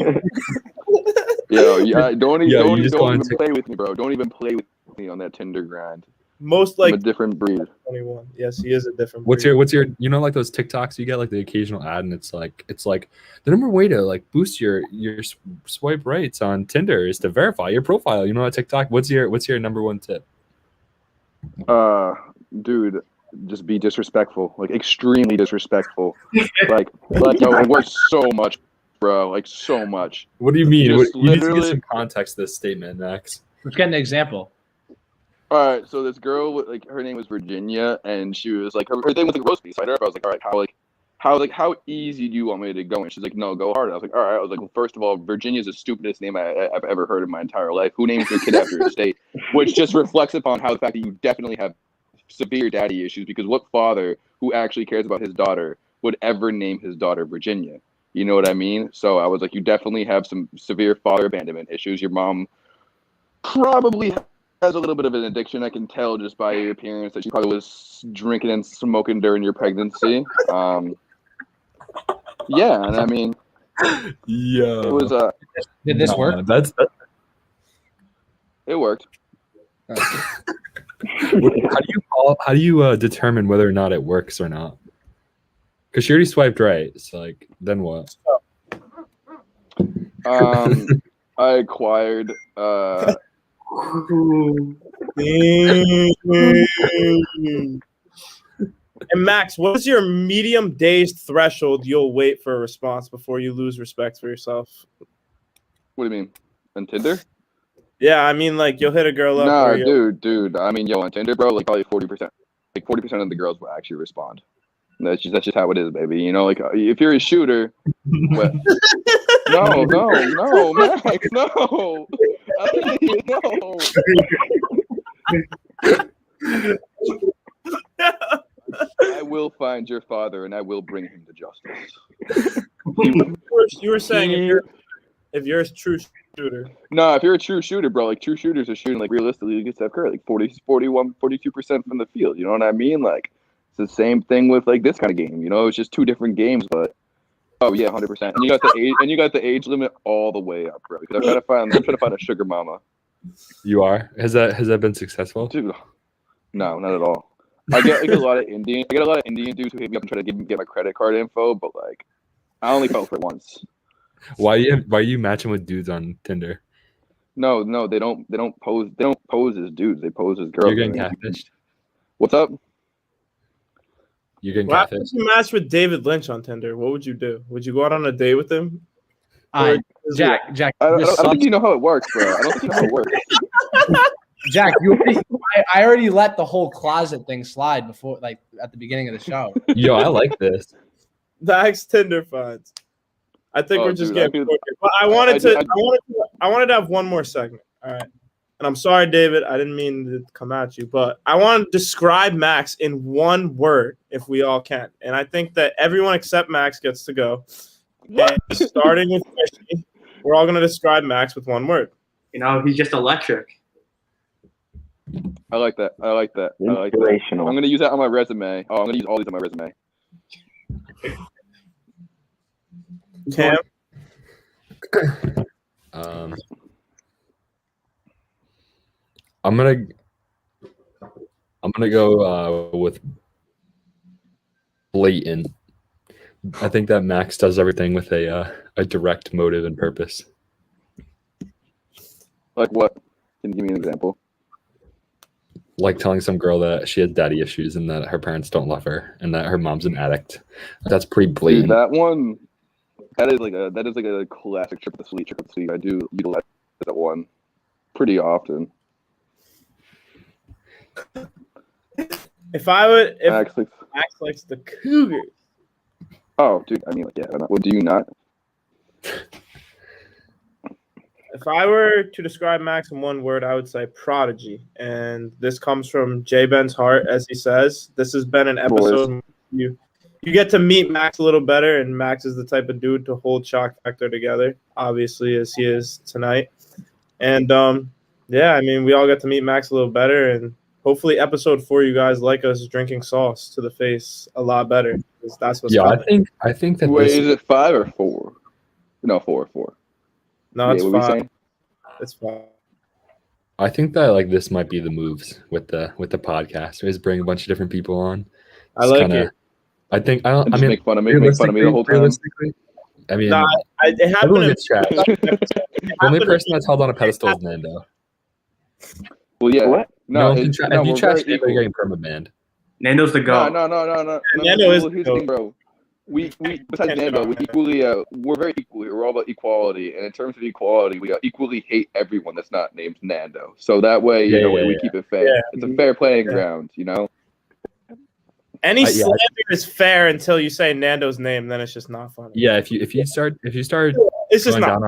S13: Yeah, don't even
S4: to
S13: play with me, bro. Don't even play with me on that Tinder grind.
S1: Most
S13: I'm a different breed.
S1: 21. Yes, he is a different.
S4: What's your like those TikToks you get, like the occasional ad, and it's like the number way to like boost your swipe rights on Tinder is to verify your profile. You know that TikTok? What's your number one tip?
S13: Dude, just be disrespectful, like extremely disrespectful. like yo, it works so much, bro. Like so much.
S4: What do you mean? You need to
S13: literally-
S4: get some context to this statement, Max.
S12: Let's get an example.
S13: All right, so this girl, like, her name was Virginia, and she was like, her thing was like roast beef. So I was like, all right, how easy do you want me to go? And she's like, no, go hard. I was like, all right. I was like, well, first of all, Virginia's the stupidest name I've ever heard in my entire life. Who names their kid after a state? Which just reflects upon how the fact that you definitely have severe daddy issues, because what father who actually cares about his daughter would ever name his daughter Virginia? You know what I mean? So I was like, you definitely have some severe father abandonment issues. Your mom probably has a little bit of an addiction. I can tell just by your appearance that she probably was drinking and smoking during your pregnancy. Yeah, and I mean,
S4: yeah,
S13: it was
S12: Did this work?
S13: It worked.
S4: How do you determine whether or not it works or not? Because she already swiped right. It's like, then what?
S13: I acquired
S1: And Max, what is your medium dazed threshold you'll wait for a response before you lose respect for yourself?
S13: What do you mean? On Tinder?
S1: Yeah, I mean, like you'll hit a girl up.
S13: Nah,
S1: or you'll-
S13: dude. I mean, yo, on Tinder, bro, like probably 40%. Like 40% of the girls will actually respond. And that's just how it is, baby. You know, like if you're a shooter, what? No, Max, no. I will find your father and I will bring him to justice.
S1: You were saying if you're a true shooter.
S13: No, if you're a true shooter, bro, like true shooters are shooting like realistically against Steph Curry, like 40, 41, 42% from the field. You know what I mean? Like it's the same thing with like this kind of game. You know, it's just two different games, but oh yeah, 100%. And you got the age limit all the way up, bro. Because I'm trying to find a sugar mama.
S4: You are? Has that been successful?
S13: Dude, no, not at all. I get a lot of Indian dudes who hit me up and try to get my credit card info, but like I only fell for it once.
S4: Why are you matching with dudes on Tinder?
S13: No, they don't pose as dudes. They pose as girls.
S4: You're getting catfished.
S13: What's up?
S4: You're getting
S1: Why would
S4: catfished.
S1: you match with David Lynch on Tinder? What would you do? Would you go out on a date with him?
S12: Jack.
S13: I don't think you know how it works, bro. I don't think you know how it works.
S12: Jack, I already let the whole closet thing slide before, like at the beginning of the show.
S4: Yo, I like this.
S1: Max Tinder finds. I think we're just
S13: dude,
S1: getting. But I wanted to have one more segment. All right, and I'm sorry, David. I didn't mean to come at you, but I want to describe Max in one word, if we all can. And I think that everyone except Max gets to go. And starting with Fishy, we're all going to describe Max with one word.
S11: You know, he's just electric.
S13: I like that.
S3: Inspirational.
S13: I'm gonna use that on my resume. Oh, I'm gonna use all these on my resume.
S1: Cam?
S4: I'm gonna go with blatant. I think that Max does everything with a direct motive and purpose.
S13: Like what? Can you give me an example?
S4: Like telling some girl that she has daddy issues and that her parents don't love her and that her mom's an addict. That's pretty blatant.
S13: Dude, that is like a classic trick up the sleeve. I do utilize that one pretty often.
S1: If Max likes the Cougars.
S13: Oh, dude, I mean, like, yeah. Well, do you not?
S1: If I were to describe Max in one word, I would say prodigy. And this comes from J. Ben's heart, as he says. This has been an episode you get to meet Max a little better, and Max is the type of dude to hold Shock Factor together, obviously, as he is tonight. And yeah, I mean, we all get to meet Max a little better, and hopefully episode 4 you guys like us drinking sauce to the face a lot better. Because that's what's
S4: happening. I think that
S13: Wait, is it 5 or 4? No, 4.
S1: No, it's 5. It's 5.
S4: I think that like this might be the moves with the podcast. Is bring a bunch of different people on.
S1: I like it.
S4: I think
S13: I mean, make fun of me the whole time.
S4: I mean,
S1: it happened.
S4: Everyone gets trapped. The only person that's held on a pedestal is Nando.
S13: Well, yeah.
S3: What?
S4: No, if you trash Nando, you're getting permabanned.
S11: Nando's the goat.
S13: No.
S1: Nando is
S13: the thing, bro. We besides Nando, we're very equal. We're all about equality, and in terms of equality, we equally hate everyone that's not named Nando. So that way, we keep it fair. Yeah. It's a fair playing ground, you know.
S1: Any slander is fair until you say Nando's name, then it's just not funny.
S4: Yeah, if you start,
S1: it's just not.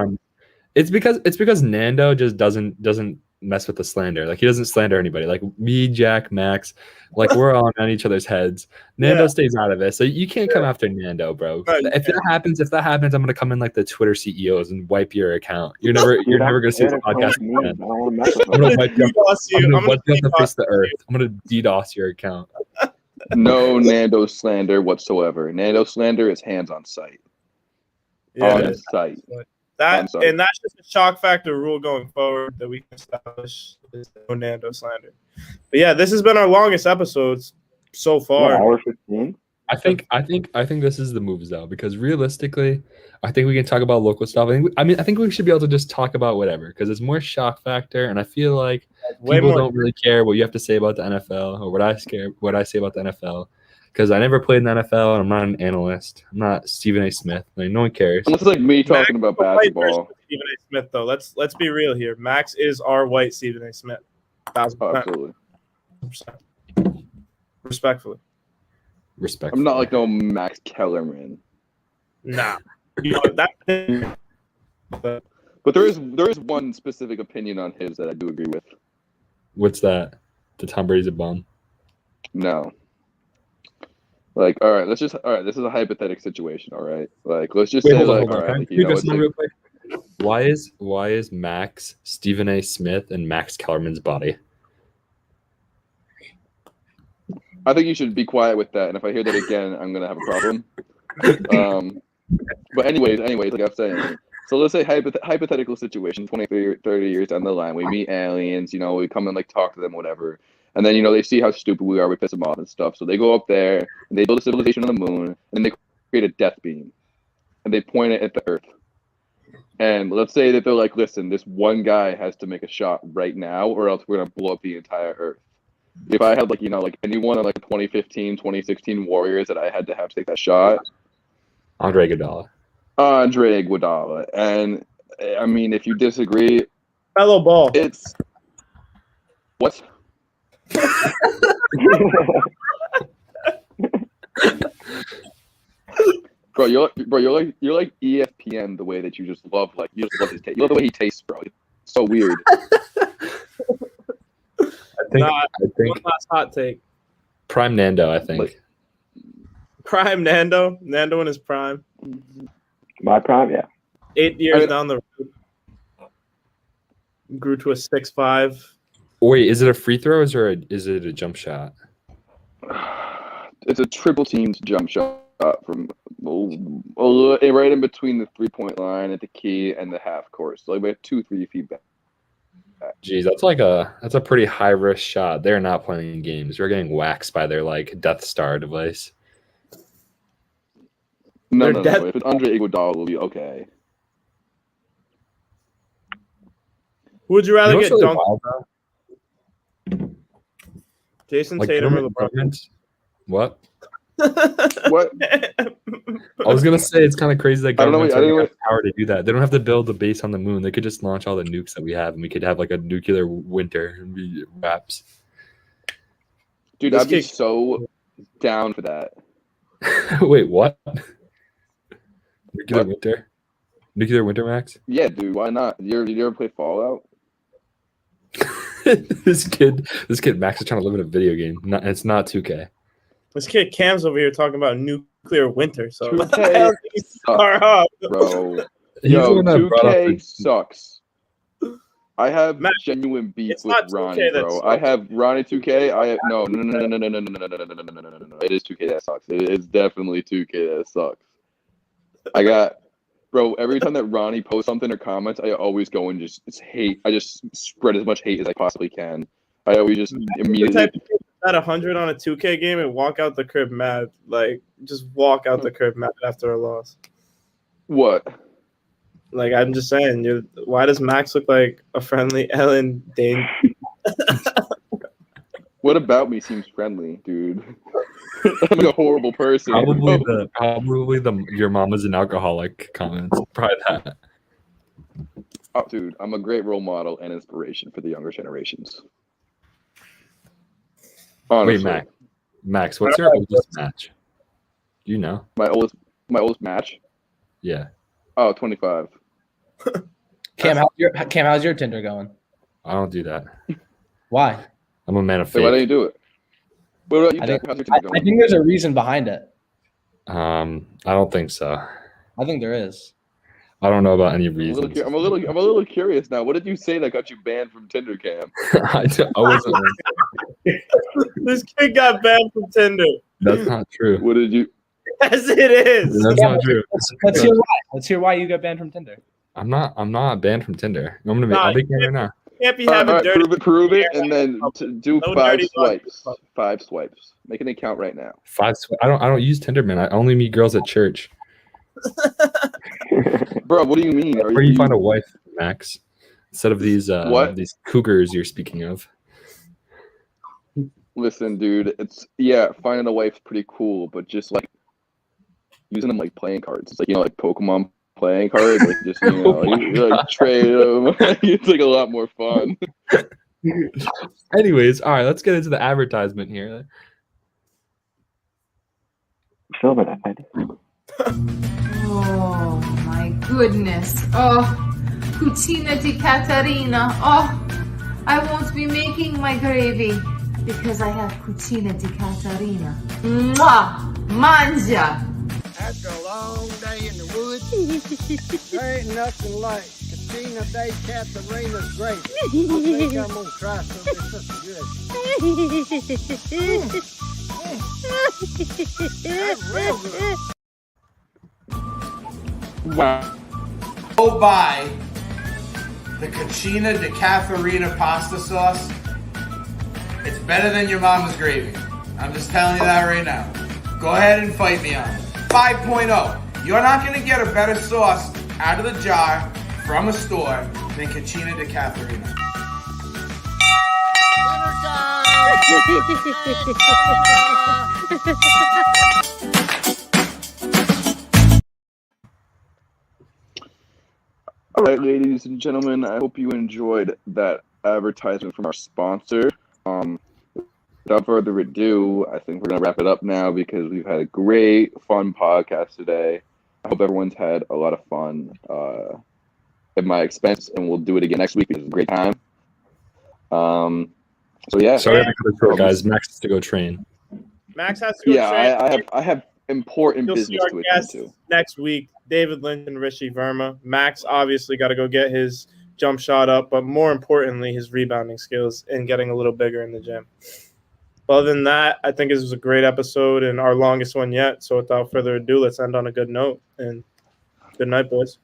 S4: It's because Nando just doesn't mess with the slander. Like he doesn't slander anybody. Like me, Jack, Max, like we're all on each other's heads. Nando stays out of it, so you can't come after Nando, bro. If that happens, I'm gonna come in like the Twitter CEOs and wipe your account. You're never gonna see the podcast again. I'm gonna wipe you off the face of the earth. I'm gonna DDoS your account.
S13: No Nando slander whatsoever. Nando slander is hands on site. On site.
S1: And that's just a Shock Factor rule going forward that we can establish. Is no Nando slander. But yeah, this has been our longest episodes so far.
S3: Hour 15.
S4: I think this is the moves though, because realistically, I think we can talk about local stuff. I think we should be able to just talk about whatever because it's more Shock Factor, and I feel like people don't really care what you have to say about the NFL or what I say about the NFL. Because I never played in the NFL, and I'm not an analyst. I'm not Stephen A. Smith. Like no one cares.
S13: It's like me talking about basketball.
S1: Stephen A. Smith, though. Let's be real here. Max is our white Stephen A. Smith. 1,000%.
S2: Absolutely.
S1: Respectfully.
S4: Respect.
S2: I'm not like no Max Kellerman.
S1: Nah. You know, that.
S2: But there is one specific opinion on his that I do agree with.
S4: What's that? The Tom Brady's a bum.
S2: No. Like, all right, this is a hypothetical situation, all right? Like, let's just say, like, all right, you know, it's like,
S4: real quick. Why is Max Stephen A. Smith and Max Kellerman's body?
S2: I think you should be quiet with that, and if I hear that again, I'm gonna have a problem. But anyways, like I'm saying, so let's say hypothetical situation, 20, 30 years down the line, we meet aliens, you know, we come and like talk to them, whatever. And then, you know, they see how stupid we are, we piss them off and stuff. So they go up there and they build a civilization on the moon, and then they create a death beam and they point it at the Earth. And let's say that they're like, listen, this one guy has to make a shot right now, or else we're gonna blow up the entire Earth. If I had like, you know, like anyone on like 2015, 2016 Warriors that I had to have to take that shot,
S4: Andre Iguodala.
S2: Andre Iguodala. And I mean, if you disagree,
S1: fellow ball.
S2: It's what? Bro, you're like ESPN the way that you just love his taste. You love the way he tastes, bro. It's so weird.
S4: I think
S1: one last hot take.
S4: Prime Nando, I think.
S1: Prime Nando in his prime.
S3: My prime, yeah.
S1: 8 years down the road, grew to a 6'5".
S4: Wait, is it a free throw or is it a jump shot?
S2: It's a triple teamed jump shot from right in between the 3-point line at the key and the half court. So like we have 2-3 feet back.
S4: Jeez, that's a pretty high risk shot. They're not playing games. We're getting waxed by their like Death Star device.
S2: No. If it's Andre Iguodala, will be okay.
S1: Who would you rather get
S4: really
S1: dunked? Jason
S4: Like
S1: Tatum or LeBron?
S4: government? What?
S2: What?
S4: I was gonna say it's kind of crazy that
S2: I don't know.
S4: governments have the power to do that. They don't have to build a base on the moon. They could just launch all the nukes that we have, and we could have like a nuclear winter and be wraps.
S2: Dude, I'd be so down for that.
S4: Wait, what? Nuclear winter? Nuclear winter, Max?
S2: Yeah, dude. Why not? You ever play Fallout?
S4: This kid, Max is trying to live in a video game. It's not 2K.
S1: This kid Cam's over here talking about nuclear winter. So
S2: 2K sucks, bro. Yo, 2K sucks. I have genuine beef with Ronnie, bro. I have Ronnie 2K. I have no. It is 2K that sucks. It is definitely 2K that sucks. I got, bro. Every time that Ronnie posts something or comments, I always go and just hate. I just spread as much hate as I possibly can. I always just immediately
S1: at 100 on a 2K game and walk out the crib mad. Like just walk out the crib mad after a loss.
S2: What?
S1: Like I'm just saying, why does Max look like a friendly Ellen Dane?
S2: What about me seems friendly, dude? I'm like a horrible person.
S4: Probably your mom is an alcoholic comments. Probably that.
S2: Oh, dude, I'm a great role model and inspiration for the younger generations. Honestly.
S4: Wait, Max, what's your oldest match? Do you know?
S2: My oldest match?
S4: Yeah.
S2: Oh, 25.
S12: Cam, how's your Tinder going?
S4: I don't do that.
S12: Why?
S4: I'm a man of
S2: So
S4: faith.
S2: why don't you do it? What about you?
S12: I think there's a reason behind it.
S4: I don't think so.
S12: I think there is.
S4: I don't know about any reason.
S2: I'm a little curious now. What did you say that got you banned from Tinder, Cam?
S4: I wasn't.
S1: This kid got banned from Tinder.
S4: That's not true.
S2: What did you?
S1: Yes, it is.
S4: That's not true.
S12: Let's hear why. Let's hear why you got banned from Tinder.
S4: I'm not banned from Tinder. I'll be right now.
S1: Can't be having dirty.
S2: Prove it, and then do
S1: No
S2: 5
S1: dirty
S2: swipes. 5 swipes. Make an account right now.
S4: 5. I don't use Tinder, man. I only meet girls at church.
S2: Bro, what do you mean?
S4: Where do you find a wife, Max? Instead of these these cougars you're speaking of.
S2: Listen, dude, finding a wife's pretty cool, but just like using them like playing cards. It's like, like Pokemon
S13: playing card, like just you like trade them. It's like a lot more fun.
S4: Anyways, all right, let's get into the advertisement here.
S3: Silver that.
S14: Oh my goodness. Oh, Cucina di Caterina. Oh, I won't be making my gravy because I have Cucina di Caterina. Mwah! Manja!
S7: After a long day in the woods, there ain't nothing like Cucina di Caterina's gravy. I think I'm gonna try some of this That's real good.
S13: Wow.
S7: Go buy the Cucina di Caterina pasta sauce. It's better than your mama's gravy. I'm just telling you that right now. Go ahead and fight me on it. 5.0. You're not going to get a better sauce out of the jar from a store than Cucina di Caterina.
S13: All right, ladies and gentlemen, I hope you enjoyed that advertisement from our sponsor. Without further ado, I think we're going to wrap it up now because we've had a great, fun podcast today. I hope everyone's had a lot of fun at my expense, and we'll do it again next week. It was a great time. So, yeah.
S4: Sorry to cut it short, guys. Max has to go train.
S1: Max has to go train.
S13: Yeah, I have important
S1: You'll see
S13: business
S1: our
S13: to attend
S1: guests
S13: to.
S1: next week, David Lynch and Rishi Verma. Max obviously got to go get his jump shot up, but more importantly, his rebounding skills and getting a little bigger in the gym. But other than that, I think this was a great episode and our longest one yet. So without further ado, let's end on a good note. And good night, boys.